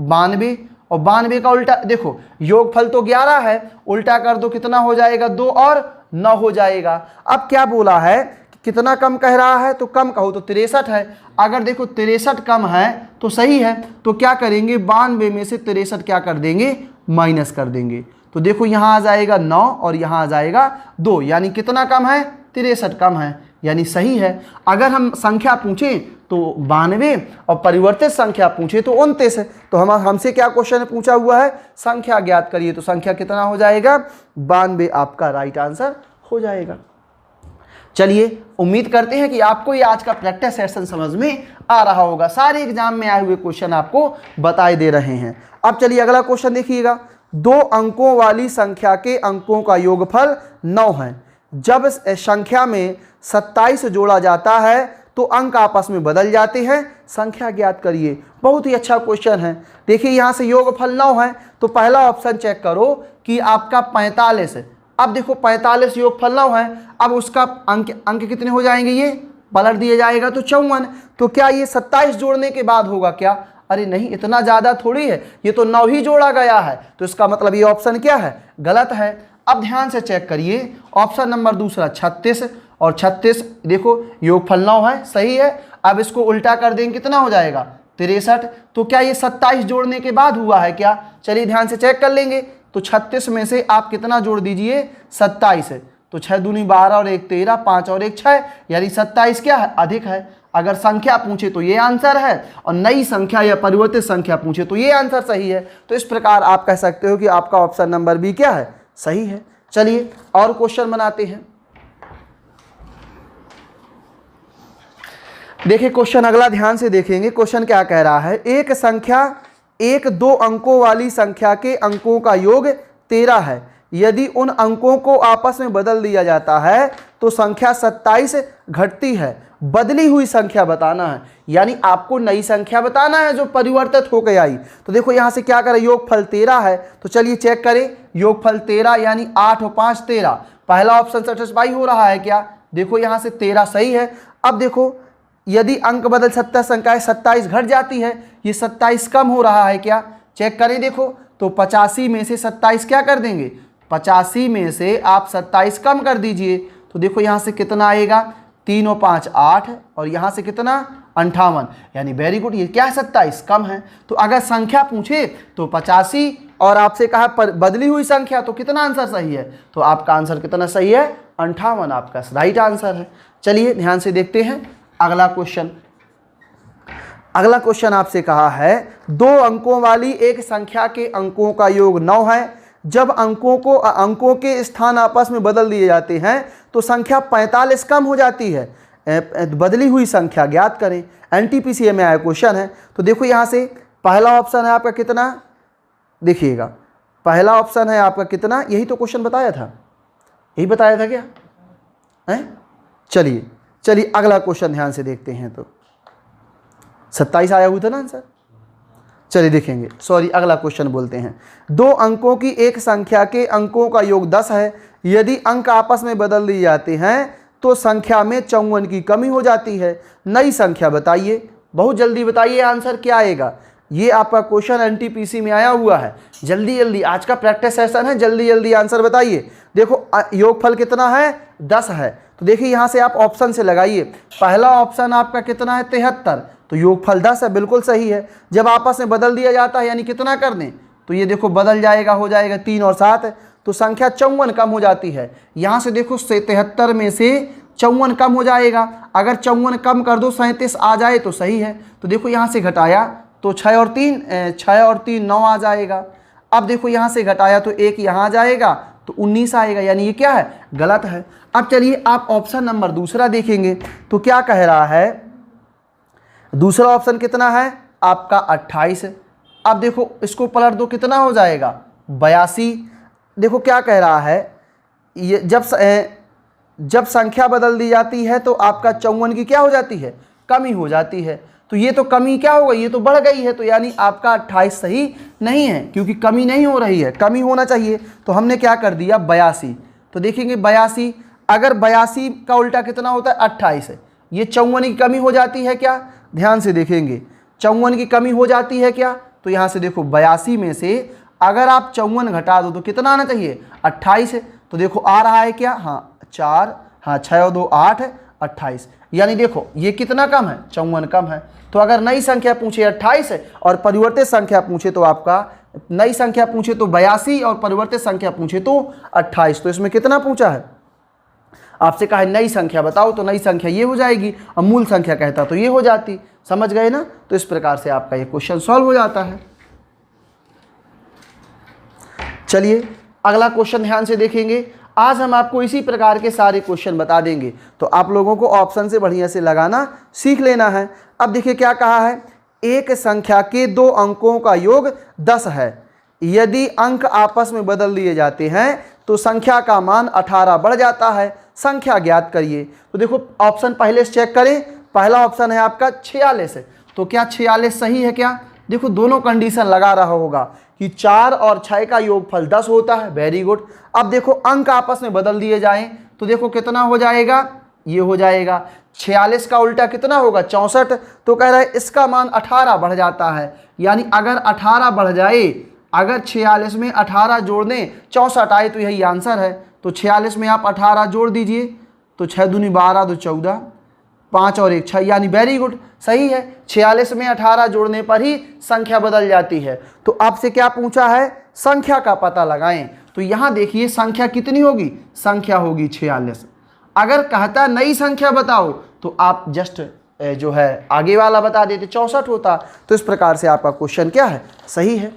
92, और 92 का उल्टा देखो, योगफल तो 11 है, उल्टा कर दो कितना हो जाएगा, 2 और 9 हो जाएगा। अब क्या बोला है, कितना कम कह रहा है, तो कम कहो तो 63 है। अगर देखो 63 कम है तो सही है, तो क्या करेंगे, 92 में से 63 क्या कर देंगे, माइनस कर देंगे। तो देखो यहाँ आ जाएगा 9 और यहाँ आ जाएगा 2, यानी कितना कम है, 63 कम है, यानी सही है। अगर हम संख्या पूछें तो 92 और परिवर्तित संख्या पूछे तो 29 है। तो हमसे क्या क्वेश्चन पूछा हुआ है, संख्या ज्ञात करिए। तो संख्या कितना हो जाएगा, 92 आपका राइट आंसर हो जाएगा। चलिए उम्मीद करते हैं कि आपको ये आज का प्रैक्टिस सेशन समझ में आ रहा होगा। सारे एग्जाम में आए हुए क्वेश्चन आपको बताए दे रहे हैं। अब चलिए अगला क्वेश्चन देखिएगा, 2 अंकों वाली संख्या के अंकों का योगफल 9 है। जब संख्या में 27 जोड़ा जाता है तो अंक आपस में बदल जाते हैं, संख्या ज्ञात करिए। बहुत ही अच्छा क्वेश्चन है। देखिए यहाँ से योगफल 9 है, तो पहला ऑप्शन चेक करो कि आपका 45 है। अब देखो 45 योगफल 9 है, अब उसका अंक कितने हो जाएंगे, ये पलट दिया जाएगा तो 54। तो क्या ये 27 जोड़ने के बाद होगा क्या, अरे नहीं, इतना ज़्यादा थोड़ी है, ये तो 9 ही जोड़ा गया है। तो इसका मतलब ये ऑप्शन क्या है, गलत है। अब ध्यान से चेक करिए, ऑप्शन नंबर दूसरा 36, और 36 देखो योगफल 9 है, सही है। अब इसको उल्टा कर देंगे कितना हो जाएगा, 63। तो क्या ये 27 जोड़ने के बाद हुआ है क्या, चलिए ध्यान से चेक कर लेंगे। तो 36 में से आप कितना जोड़ दीजिए, 27 है। तो 6 दूनी 12 और 1 13, 5 और 1 6, यानी 27 क्या है, अधिक है। अगर संख्या पूछे तो ये आंसर है, और नई संख्या या परिवर्तित संख्या पूछे तो ये आंसर सही है। तो इस प्रकार आप कह सकते हो कि आपका ऑप्शन नंबर बी क्या है, सही है। चलिए और क्वेश्चन बनाते हैं। देखिए क्वेश्चन अगला ध्यान से देखेंगे। क्वेश्चन क्या कह रहा है, एक संख्या 2 अंकों वाली संख्या के अंकों का योग 13 है। यदि उन अंकों को आपस में बदल दिया जाता है तो संख्या 27 घटती है। बदली हुई संख्या बताना है, यानी आपको नई संख्या बताना है जो परिवर्तित होकर आई। तो देखो यहाँ से क्या करें, योगफल 13 है, तो चलिए चेक करें। योगफल 13 यानी 8 और 5 13, पहला ऑप्शन सेटिस्फाई हो रहा है क्या, देखो यहाँ से 13 सही है। अब देखो यदि अंक बदल 27 संख्याएं 27 घट जाती है, ये 27 कम हो रहा है क्या, चेक करें। देखो तो 85 में से 27 क्या कर देंगे, 85 में से आप 27 कम कर दीजिए। तो देखो यहाँ से कितना आएगा, 3 और 5 8, और यहाँ से कितना 58, यानी वेरी गुड, ये क्या है 27 कम है। तो अगर संख्या पूछे तो 85, और आपसे कहा पर बदली हुई संख्या, तो कितना आंसर सही है, तो आपका आंसर कितना सही है, 58 आपका राइट आंसर है। चलिए ध्यान से देखते हैं अगला क्वेश्चन। अगला क्वेश्चन आपसे कहा है, 2 अंकों वाली एक संख्या के अंकों का योग 9 है। जब अंकों के स्थान आपस में बदल दिए जाते हैं तो संख्या 45 कम हो जाती है। बदली हुई संख्या ज्ञात करें। एनटीपीसी में आया क्वेश्चन है। तो देखो यहाँ से पहला ऑप्शन है आपका कितना, देखिएगा पहला ऑप्शन है आपका कितना, यही तो क्वेश्चन बताया था, यही बताया था क्या है। चलिए अगला क्वेश्चन ध्यान से देखते हैं। तो 27 आया हुआ था ना आंसर। चलिए देखेंगे, सॉरी अगला क्वेश्चन बोलते हैं। 2 अंकों की एक संख्या के अंकों का योग 10 है। यदि अंक आपस में बदल दिए जाते हैं तो संख्या में 54 की कमी हो जाती है। नई संख्या बताइए, बहुत जल्दी बताइए आंसर क्या आएगा। ये आपका क्वेश्चन एनटीपीसी में आया हुआ है। जल्दी आज का प्रैक्टिस सेशन है, जल्दी आंसर बताइए। देखो योगफल कितना है, 10 है। तो देखिए यहाँ से आप ऑप्शन से लगाइए। पहला ऑप्शन आपका कितना है, 73, तो योगफल 10 है, बिल्कुल सही है। जब आपस में बदल दिया जाता है यानी कितना कर दें, तो ये देखो बदल जाएगा, हो जाएगा 3 और 7, तो संख्या 54 कम हो जाती है। यहाँ से देखो 73 में से 54 कम हो जाएगा। अगर 54 कम कर दो 37 आ जाए तो सही है। तो देखो यहाँ से घटाया तो 6 और 3 9 आ जाएगा। अब देखो यहाँ से घटाया तो 1 यहाँ आ जाएगा तो 19 आएगा, यानी ये क्या है, गलत है। अब चलिए आप ऑप्शन नंबर दूसरा देखेंगे। तो क्या कह रहा है, दूसरा ऑप्शन कितना है आपका 28 है। अब देखो इसको पलट दो, कितना हो जाएगा 82। देखो क्या कह रहा है, ये जब संख्या बदल दी जाती है तो आपका 54 की क्या हो जाती है, कमी हो जाती है। तो ये तो कमी क्या हो गई, ये तो बढ़ गई है, तो यानी आपका 28 सही नहीं है, क्योंकि कमी नहीं हो रही है, कमी होना चाहिए। तो हमने क्या कर दिया 82। तो देखेंगे 82, अगर 82 का उल्टा कितना होता है 28 है, ये 54 की कमी हो जाती है क्या, ध्यान से देखेंगे 54 की कमी हो जाती है क्या। तो यहाँ से देखो 82 में से अगर आप 54 घटा दो तो कितना आना चाहिए 28 है। तो देखो आ रहा है क्या, हाँ 4, हाँ 6 और 2 8 है 28, यानी देखो ये कितना कम है 54 कम है। तो अगर नई संख्या पूछे 28 है और परिवर्तित संख्या पूछे तो आपका, नई संख्या पूछे तो 82 और परिवर्तित संख्या पूछे तो 28, तो इसमें कितना पूछा है, आपसे कहा है नई संख्या बताओ, तो नई संख्या ये हो जाएगी, और मूल संख्या कहता तो ये हो जाती। समझ गए ना। तो इस प्रकार से आपका ये क्वेश्चन सॉल्व हो जाता है। चलिए अगला क्वेश्चन ध्यान से देखेंगे। आज हम आपको इसी प्रकार के सारे क्वेश्चन बता देंगे, तो आप लोगों को ऑप्शन से बढ़िया से लगाना सीख लेना है। अब देखिए क्या कहा है, एक संख्या के दो अंकों का योग 10 है, यदि अंक आपस में बदल दिए जाते हैं तो संख्या का मान 18 बढ़ जाता है, संख्या ज्ञात करिए। तो देखो ऑप्शन पहले से चेक करें, पहला ऑप्शन है आपका 46 है, तो क्या 46 सही है क्या। देखो दोनों कंडीशन लगा रहा होगा कि 4 और 6 का योगफल 10 होता है, वेरी गुड। अब देखो अंक आपस में बदल दिए जाएं तो देखो कितना हो जाएगा, ये हो जाएगा 46 का उल्टा कितना होगा 64, तो कह रहा है इसका मान 18 बढ़ जाता है। यानी अगर 18 बढ़ जाए, अगर 46 में 18 जोड़ दें 64 आए तो यही आंसर है। तो 46 में आप 18 जोड़ दीजिए, तो 6 दूनी 12 तो 14, 5 और 1 6, यानी वेरी गुड सही है। 46 में 18 जोड़ने पर ही संख्या बदल जाती है। तो आपसे क्या पूछा है, संख्या का पता लगाएं। तो यहाँ देखिए संख्या कितनी होगी, संख्या होगी 46। अगर कहता नई संख्या बताओ तो आप जस्ट जो है आगे वाला बता देते, 64 होता। तो इस प्रकार से आपका क्वेश्चन क्या है, सही है।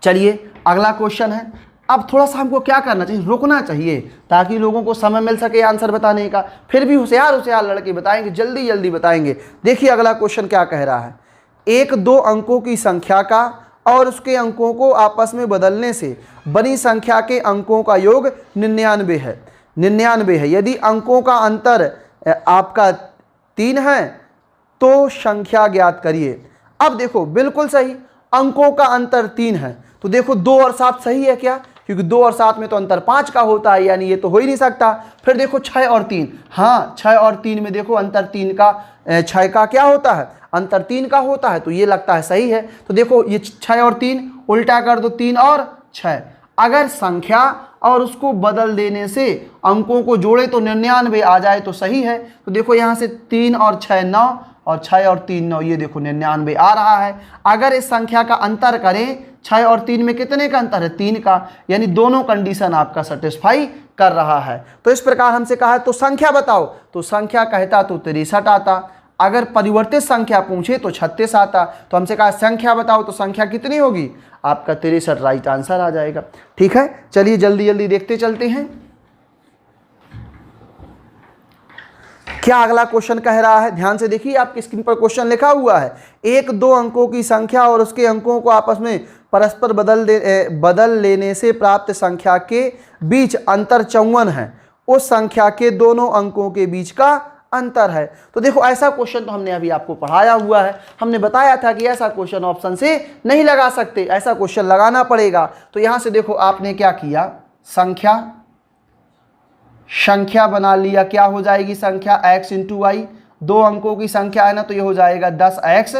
चलिए अगला क्वेश्चन है। अब थोड़ा सा हमको क्या करना चाहिए, रुकना चाहिए, ताकि लोगों को समय मिल सके आंसर बताने का। फिर भी होशियार होशियार लड़के बताएंगे, जल्दी जल्दी बताएंगे। देखिए अगला क्वेश्चन क्या कह रहा है, एक दो अंकों की संख्या का और उसके अंकों को आपस में बदलने से बनी संख्या के अंकों का योग 99 है। 99 है, यदि अंकों का अंतर आपका 3 है तो संख्या ज्ञात करिए। अब देखो बिल्कुल सही, अंकों का अंतर 3 है, तो देखो 2 और 7 सही है क्या, क्योंकि 2 और 7 में तो अंतर 5 का होता है, यानी ये तो हो ही नहीं सकता। फिर देखो 6 और 3, हाँ 6 और 3 में देखो अंतर 3 का, 6 का क्या होता है, अंतर 3 का होता है, तो ये लगता है सही है। तो देखो ये 6 और 3 उल्टा कर दो, 3 और 6। अगर संख्या और उसको बदल देने से अंकों को जोड़े तो 99 आ जाए तो सही है। तो देखो यहाँ से 3 और 6 9, और 6 और 3 9, ये देखो 99 आ रहा है। अगर इस संख्या का अंतर करें, 6 और 3 में कितने का अंतर है, 3 का, यानी दोनों कंडीशन आपका सेटिस्फाई कर रहा है। तो इस प्रकार हमसे कहा है तो संख्या बताओ, तो संख्या कहता तो 63 आता, अगर परिवर्तित संख्या पूछे तो 36 आता। तो हमसे कहा संख्या बताओ, तो संख्या कितनी होगी, आपका 63 राइट आंसर आ जाएगा। ठीक है, चलिए जल्दी जल्दी देखते चलते हैं क्या अगला क्वेश्चन कह रहा है। ध्यान से देखिए, आपकी स्क्रीन पर क्वेश्चन लिखा हुआ है, एक दो अंकों की संख्या और उसके अंकों को आपस में परस्पर बदल लेने से प्राप्त संख्या के बीच अंतर 54 है, उस संख्या के दोनों अंकों के बीच का अंतर है। तो देखो ऐसा क्वेश्चन तो हमने अभी आपको पढ़ाया हुआ है, हमने बताया था कि ऐसा क्वेश्चन ऑप्शन से नहीं लगा सकते, ऐसा क्वेश्चन लगाना पड़ेगा। तो यहां से देखो आपने क्या किया, संख्या बना लिया, क्या हो जाएगी संख्या x इंटू वाई, दो अंकों की संख्या है ना, तो ये हो जाएगा 10x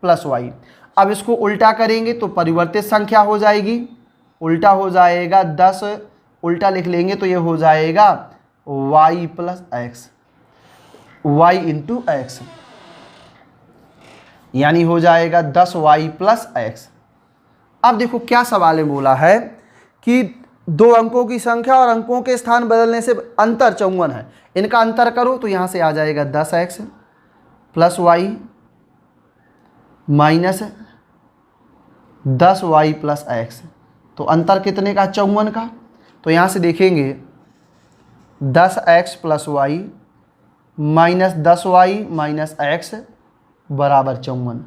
प्लस वाई। अब इसको उल्टा करेंगे तो परिवर्तित संख्या हो जाएगी, उल्टा हो जाएगा 10, उल्टा लिख लेंगे तो ये हो जाएगा y plus x, y into x, यानी हो जाएगा 10y प्लस एक्स। अब देखो क्या सवाल में बोला है कि दो अंकों की संख्या और अंकों के स्थान बदलने से अंतर 54 है, इनका अंतर करो तो यहाँ से आ जाएगा 10x plus Y minus 10y plus X. तो अंतर कितने का, 54 का। तो यहाँ से देखेंगे 10x plus Y minus 10y minus X बराबर 54।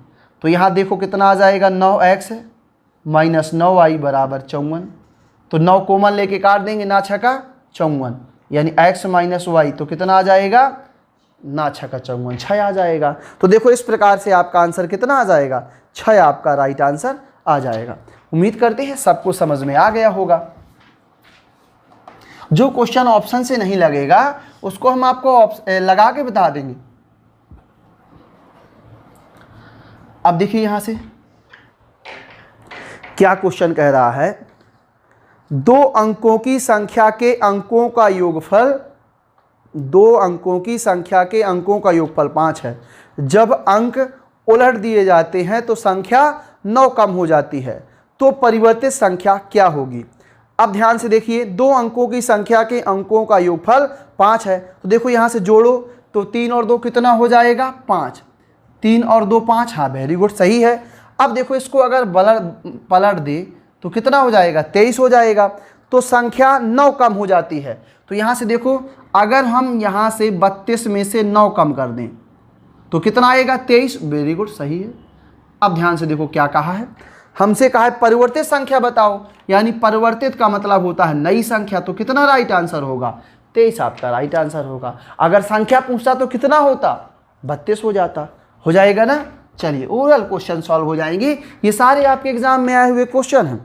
तो यहाँ देखो कितना आ जाएगा, 9x माइनस 9y बराबर 54। तो 9 कॉमन लेके काट देंगे, ना छका 54, यानी x माइनस वाई तो कितना आ जाएगा, ना छका 54, 6 आ जाएगा। तो देखो इस प्रकार से आपका आंसर कितना आ जाएगा, 6 आपका राइट आंसर आ जाएगा। उम्मीद करते हैं सबको समझ में आ गया होगा। जो क्वेश्चन ऑप्शन से नहीं लगेगा उसको हम आपको लगा के बता देंगे। अब देखिए यहां से क्या क्वेश्चन कह रहा है, 2 अंकों की संख्या के अंकों का योगफल, 2 अंकों की संख्या के अंकों का योगफल 5 है। जब अंक उलट दिए जाते हैं तो संख्या 9 कम हो जाती है, तो परिवर्तित संख्या क्या होगी। अब ध्यान से देखिए, 2 अंकों की संख्या के अंकों का योगफल 5 है। तो देखो यहां से जोड़ो तो 3 और 2 कितना हो जाएगा, 5। 3 और 2 5, हाँ वेरी गुड, सही है। अब देखो इसको अगर पलट दे तो कितना हो जाएगा, 23 हो जाएगा। तो संख्या 9 कम हो जाती है। तो यहाँ से देखो, अगर हम यहाँ से 32 में से 9 कम कर दें तो कितना आएगा, 23, वेरी गुड, सही है। अब ध्यान से देखो क्या कहा है, हमसे कहा है परिवर्तित संख्या बताओ, यानी परिवर्तित का मतलब होता है नई संख्या। तो कितना राइट आंसर होगा, 23 आपका राइट आंसर होगा। अगर संख्या पूछता तो कितना होता, 32 हो जाता, हो जाएगा ना। चलिए ओरल क्वेश्चन सॉल्व हो जाएंगे, ये सारे आपके एग्जाम में आए हुए क्वेश्चन हैं।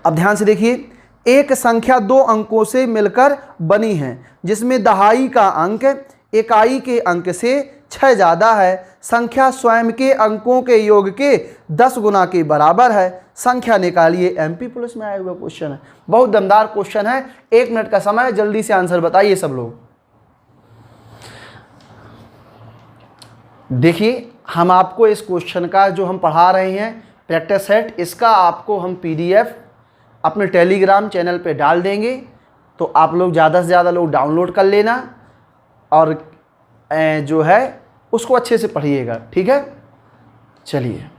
अब ध्यान से देखिए, एक संख्या 2 अंकों से मिलकर बनी है जिसमें दहाई का अंक इकाई के अंक से 6 ज़्यादा है। संख्या स्वयं के अंकों के योग के 10 गुना के बराबर है। संख्या निकालिए। MP पुलिस में आया हुआ क्वेश्चन है, बहुत दमदार क्वेश्चन है। 1 मिनट का समय है, जल्दी से आंसर बताइए सब लोग। देखिए हम आपको इस क्वेश्चन का जो हम पढ़ा रहे हैं प्रैक्टिस सेट, इसका आपको हम PDF अपने टेलीग्राम चैनल पे डाल देंगे। तो आप लोग ज़्यादा से ज़्यादा लोग डाउनलोड कर लेना और जो है उसको अच्छे से पढ़िएगा, ठीक है। चलिए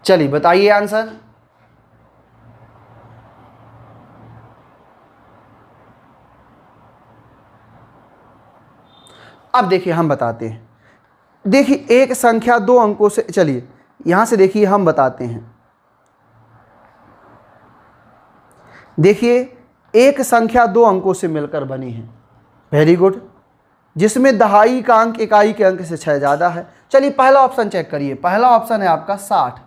चलिए बताइए आंसर। अब देखिए हम बताते हैं। देखिए एक संख्या 2 अंकों से, चलिए यहां से देखिए हम बताते हैं। देखिए एक संख्या 2 अंकों से मिलकर बनी है, वेरी गुड, जिसमें दहाई का अंक इकाई के अंक से 6 ज़्यादा है। चलिए पहला ऑप्शन चेक करिए, पहला ऑप्शन है आपका 60।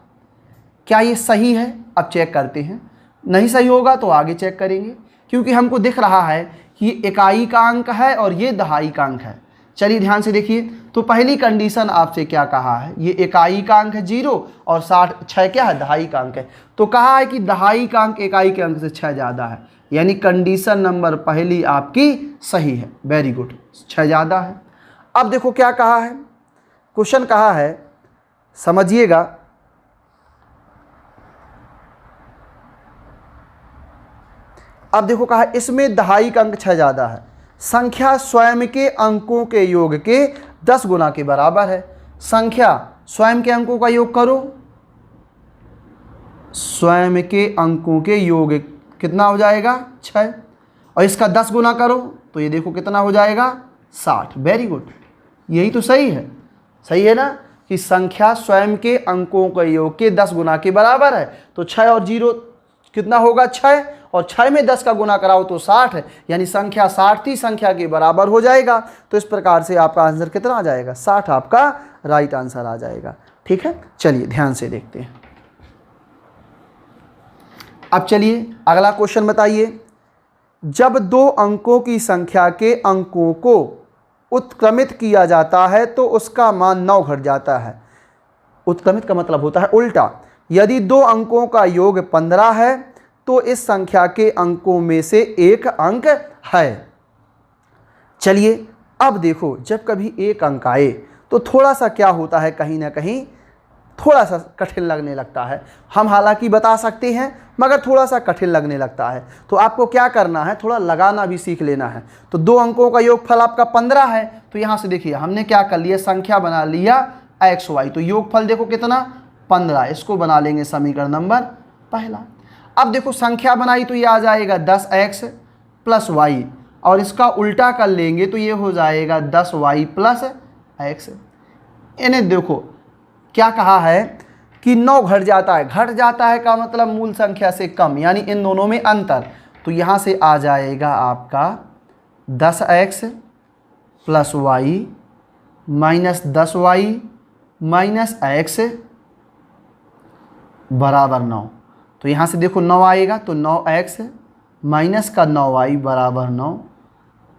क्या ये सही है, अब चेक करते हैं। नहीं सही होगा तो आगे चेक करेंगे, क्योंकि हमको दिख रहा है कि इकाई का अंक है और ये दहाई का अंक है। चलिए ध्यान से देखिए, तो पहली कंडीशन आपसे क्या कहा है, ये इकाई का अंक है 0 और 6 क्या है, दहाई का अंक है। तो कहा है कि दहाई का अंक इकाई के अंक से 6 ज़्यादा है, यानी कंडीशन नंबर पहली आपकी सही है, वेरी गुड, 6 ज़्यादा है। अब देखो क्या कहा है, क्वेश्चन कहा है, समझिएगा। अब देखो कहा इसमें दहाई का अंक 6 ज़्यादा है। संख्या स्वयं के अंकों के योग के 10 गुना के बराबर है। संख्या स्वयं के अंकों का योग करो, स्वयं के अंकों के योग कितना हो जाएगा, 6, और इसका 10 गुना करो तो ये देखो कितना हो जाएगा, 60, वेरी गुड, यही तो सही है। सही है ना कि संख्या स्वयं के अंकों के योग के 10 गुना के बराबर है। तो 6 और 0 कितना होगा, 6, और 6 में 10 का गुना कराओ तो 60 है, यानी संख्या 60वीं संख्या के बराबर हो जाएगा। तो इस प्रकार से आपका आंसर कितना आ जाएगा, 60 आपका राइट आंसर आ जाएगा, ठीक है। चलिए ध्यान से देखते हैं। अब चलिए अगला क्वेश्चन बताइए। जब 2 अंकों की संख्या के अंकों को उत्क्रमित किया जाता है तो उसका मान 9 घट जाता है। उत्क्रमित का मतलब होता है उल्टा। यदि 2 अंकों का योग 15 है तो इस संख्या के अंकों में से एक अंक है। चलिए अब देखो, जब कभी एक अंक आए तो थोड़ा सा क्या होता है, कहीं ना कहीं थोड़ा सा कठिन लगने लगता है। हम हालांकि बता सकते हैं मगर थोड़ा सा कठिन लगने लगता है। तो आपको क्या करना है, थोड़ा लगाना भी सीख लेना है। तो 2 अंकों का योगफल आपका 15 है, तो यहाँ से देखिए हमने क्या कर लिया, संख्या बना लिया XY। तो योगफल देखो कितना, 15, इसको बना लेंगे समीकरण नंबर पहला। अब देखो संख्या बनाई तो ये आ जाएगा 10x + y, और इसका उल्टा कर लेंगे तो ये हो जाएगा 10y प्लस x। इन्हें देखो क्या कहा है कि 9 घट जाता है, घट जाता है का मतलब मूल संख्या से कम, यानी इन दोनों में अंतर। तो यहाँ से आ जाएगा आपका 10x plus y minus 10y minus x बराबर 9। तो यहाँ से देखो 9 आएगा तो 9x माइनस का 9y बराबर 9।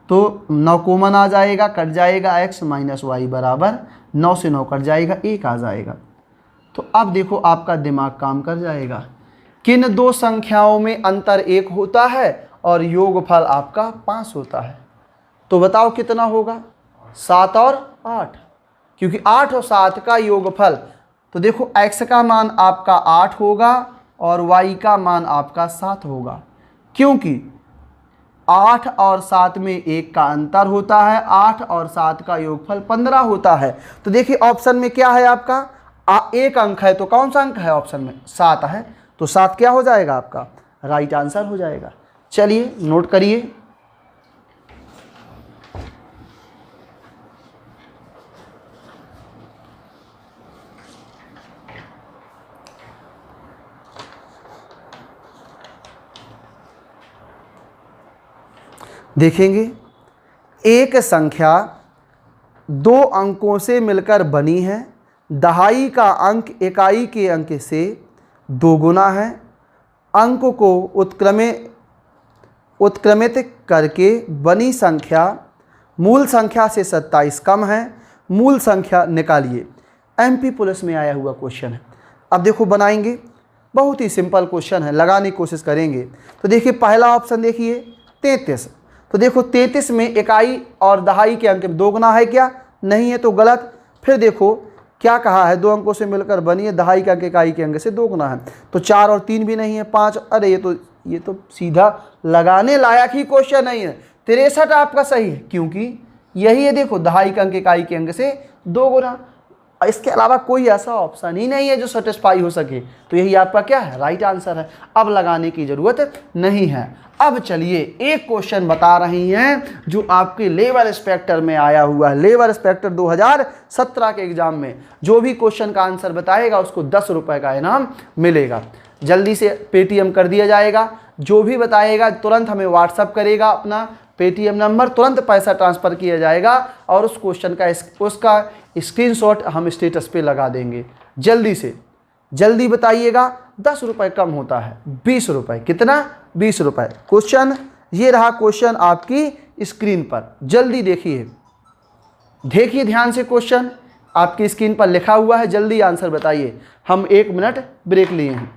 तो 9 कॉमन आ जाएगा, कट जाएगा x माइनस y बराबर 9 से 9 कट जाएगा, 1 आ जाएगा। तो अब देखो आपका दिमाग काम कर जाएगा। किन दो संख्याओं में अंतर 1 होता है और योगफल आपका 5 होता है? तो बताओ कितना होगा? 7 और 8, क्योंकि 8 और 7 का योगफल। तो देखो x का मान आपका 8 होगा और y का मान आपका 7 होगा, क्योंकि 8 और 7 में 1 का अंतर होता है। 8 और 7 का योगफल 15 होता है। तो देखिए ऑप्शन में क्या है आपका, एक अंक है, तो कौन सा अंक है ऑप्शन में? 7 है। तो 7 क्या हो जाएगा आपका? राइट आंसर हो जाएगा। चलिए नोट करिए। देखेंगे एक संख्या 2 अंकों से मिलकर बनी है। दहाई का अंक इकाई के अंक से 2 गुना है। अंक को उत्क्रमित करके बनी संख्या मूल संख्या से 27 कम है। मूल संख्या निकालिए। एमपी पुलिस में आया हुआ क्वेश्चन है। अब देखो बनाएंगे, बहुत ही सिंपल क्वेश्चन है, लगाने की कोशिश करेंगे। तो देखिए पहला ऑप्शन देखिए 33। तो देखो 33 में इकाई और दहाई के अंक 2 गुना है क्या? नहीं है, तो गलत। फिर देखो क्या कहा है, 2 अंकों से मिलकर बनी है, दहाई का अंक इकाई के अंक से 2 गुना है। तो 4 और 3 भी नहीं है, 5। अरे ये तो सीधा लगाने लायक ही क्वेश्चन नहीं है। 63 आपका सही है, क्योंकि यही है, देखो दहाई का अंक इकाई के अंक से 2 गुना। इसके अलावा कोई ऐसा ऑप्शन ही नहीं है जो सेटिस्फाई हो सके। तो यही आपका क्या है? राइट आंसर है। अब लगाने की जरूरत नहीं है। अब चलिए एक क्वेश्चन बता रही हैं जो आपके लेवल इंस्पेक्टर में आया हुआ है। लेवल इंस्पेक्टर 2017 के एग्जाम में जो भी क्वेश्चन का आंसर बताएगा उसको 10 रुपए का इनाम मिलेगा। जल्दी से पेटीएम कर दिया जाएगा। जो भी बताएगा तुरंत हमें व्हाट्सअप करेगा अपना पेटीएम नंबर, तुरंत पैसा ट्रांसफ़र किया जाएगा और उस क्वेश्चन का उसका स्क्रीनशॉट हम स्टेटस पे लगा देंगे। जल्दी से जल्दी बताइएगा। 10 रुपये कम होता है, 20 रुपये। कितना? 20 रुपये। क्वेश्चन ये रहा, क्वेश्चन आपकी स्क्रीन पर। जल्दी देखिए, देखिए ध्यान से, क्वेश्चन आपकी स्क्रीन पर लिखा हुआ है। जल्दी आंसर बताइए। हम 1 मिनट ब्रेक लिए हैं।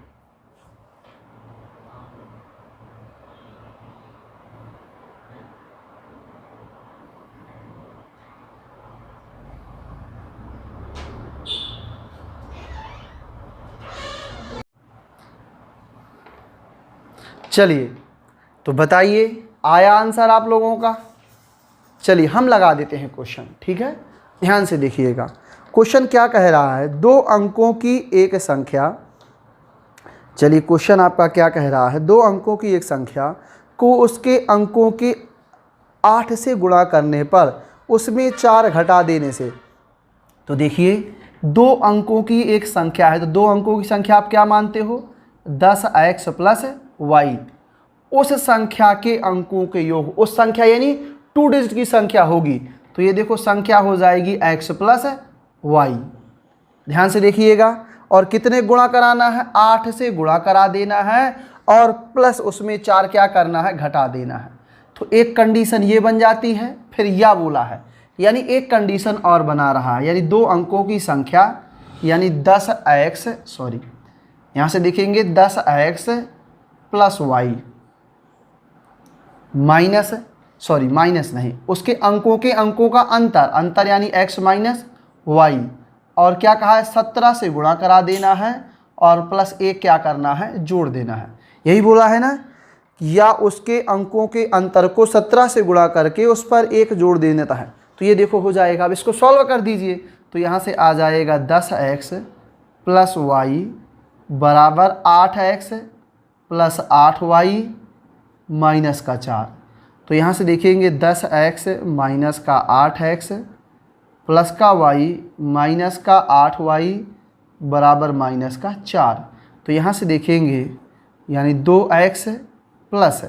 चलिए तो बताइए, आया आंसर आप लोगों का? चलिए हम लगा देते हैं क्वेश्चन, ठीक है? ध्यान से देखिएगा। क्वेश्चन क्या कह रहा है? 2 अंकों की एक संख्या। चलिए क्वेश्चन आपका क्या कह रहा है? 2 अंकों की एक संख्या को उसके अंकों के 8 से गुणा करने पर उसमें 4 घटा देने से। तो देखिए 2 अंकों की एक संख्या है, तो 2 अंकों की संख्या आप क्या मानते हो? 10x plus y। उस संख्या के अंकों के योग, उस संख्या यानी 2 डिजिट की संख्या होगी। तो ये देखो संख्या हो जाएगी x प्लस y। ध्यान से देखिएगा। और कितने गुणा कराना है? 8 से गुणा करा देना है और प्लस उसमें 4 क्या करना है? घटा देना है। तो एक कंडीशन ये बन जाती है। फिर यह बोला है, यानी एक कंडीशन और बना रहा है, यानी 2 अंकों की संख्या यानी 10x, सॉरी यहाँ से देखेंगे 10x plus y minus, sorry minus नहीं, उसके अंकों के अंकों का अंतर यानी x माइनस y। और क्या कहा है? 17 से गुणा करा देना है और प्लस 1 क्या करना है? जोड़ देना है। यही बोला है ना, या उसके अंकों के अंतर को 17 से गुणा करके उस पर 1 जोड़ देना है। तो ये देखो हो जाएगा। अब इसको सॉल्व कर दीजिए। तो यहाँ से आ जाएगा 10x प्लस y बराबर 8x प्लस 8y माइनस का 4। तो यहाँ से देखेंगे 10x माइनस का 8x प्लस का y माइनस का 8y बराबर माइनस का 4। तो यहाँ से देखेंगे यानी 2x प्लस,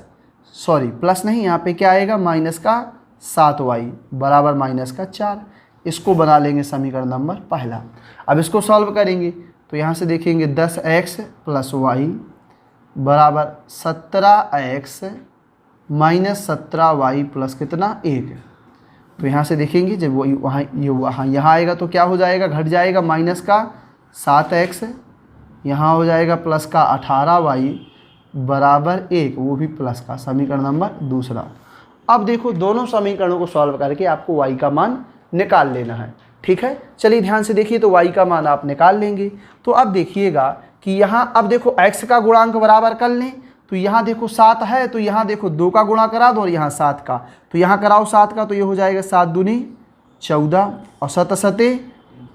सॉरी प्लस नहीं, यहाँ पे क्या आएगा माइनस का 7y बराबर माइनस का 4। इसको बना लेंगे समीकरण नंबर पहला। अब इसको सॉल्व करेंगे तो यहाँ से देखेंगे 10x प्लस y बराबर 17x माइनस 17y प्लस कितना 1। तो यहाँ से देखेंगे जब वो यहाँ आएगा तो क्या हो जाएगा, घट जाएगा माइनस का 7x, यहाँ हो जाएगा प्लस का 18y बराबर 1, वो भी प्लस का, समीकरण नंबर दूसरा। अब देखो दोनों समीकरणों को सॉल्व करके आपको y का मान निकाल लेना है। ठीक है, चलिए ध्यान से देखिए। तो y का मान आप निकाल लेंगे तो अब देखिएगा कि यहाँ अब देखो x का गुणांक बराबर कर लें। तो यहाँ देखो 7 है तो यहाँ देखो 2 का गुणा करा दो और यहाँ 7 का, तो यहाँ कराओ 7 का, तो ये हो जाएगा 7 दूनी 14 और 7 सते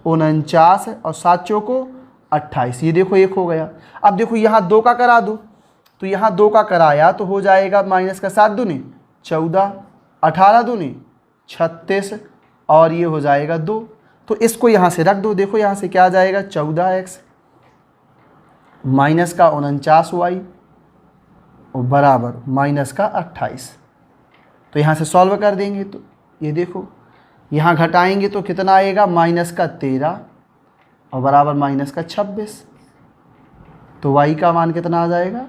49 और 7 चौको 28। ये देखो 1 हो गया। अब देखो यहाँ 2 का करा दो, तो यहाँ 2 का कराया तो हो जाएगा माइनस का 7 दूनी 14, 18 दूनी 36 और ये हो जाएगा 2। तो इसको यहाँ से रख दो। देखो यहाँ से क्या आ जाएगा 14x माइनस का 49y और बराबर माइनस का 28। तो यहाँ से सॉल्व कर देंगे तो ये देखो यहाँ घटाएंगे तो कितना आएगा माइनस का 13 और बराबर माइनस का 26। तो y का मान कितना आ जाएगा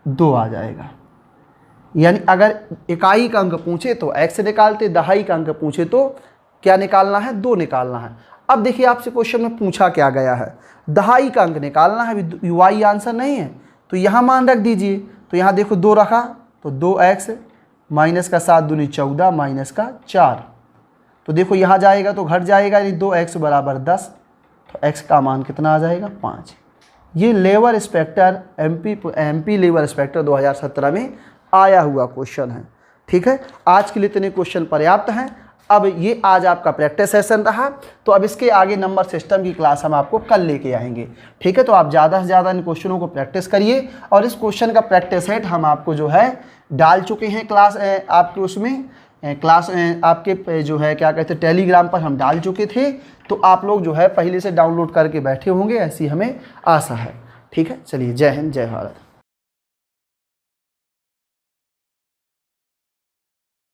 2 आ जाएगा। यानी अगर इकाई का अंक पूछे तो x निकालते, दहाई का अंक पूछे तो क्या निकालना है 2 निकालना है। अब देखिए आपसे क्वेश्चन में पूछा क्या गया है, दहाई का अंक निकालना है, y आंसर नहीं है तो यहाँ मान रख दीजिए। तो यहाँ देखो 2 रखा तो 2x माइनस का 7 दूनी 14 माइनस का 4। तो देखो यहाँ जाएगा तो घट जाएगा, यानी 2x बराबर 10। तो x का मान कितना आ जाएगा 5। ये लेवर इंस्पेक्टर एमपी लेवर इंस्पेक्टर 2017 में आया हुआ क्वेश्चन है। ठीक है, आज के लिए इतने क्वेश्चन पर्याप्त हैं। अब ये आज आपका प्रैक्टिस सेशन रहा, तो अब इसके आगे नंबर सिस्टम की क्लास हम आपको कल लेके आएंगे। ठीक है, तो आप ज़्यादा से ज़्यादा इन क्वेश्चनों को प्रैक्टिस करिए और इस क्वेश्चन का प्रैक्टिस सेट हम आपको जो है डाल चुके हैं क्लास आपके उसमें क्लास आपके जो है क्या कहते हैं टेलीग्राम पर हम डाल चुके थे। तो आप लोग जो है पहले से डाउनलोड करके बैठे होंगे, ऐसी हमें आशा है। ठीक है, चलिए जय हिंद जय भारत।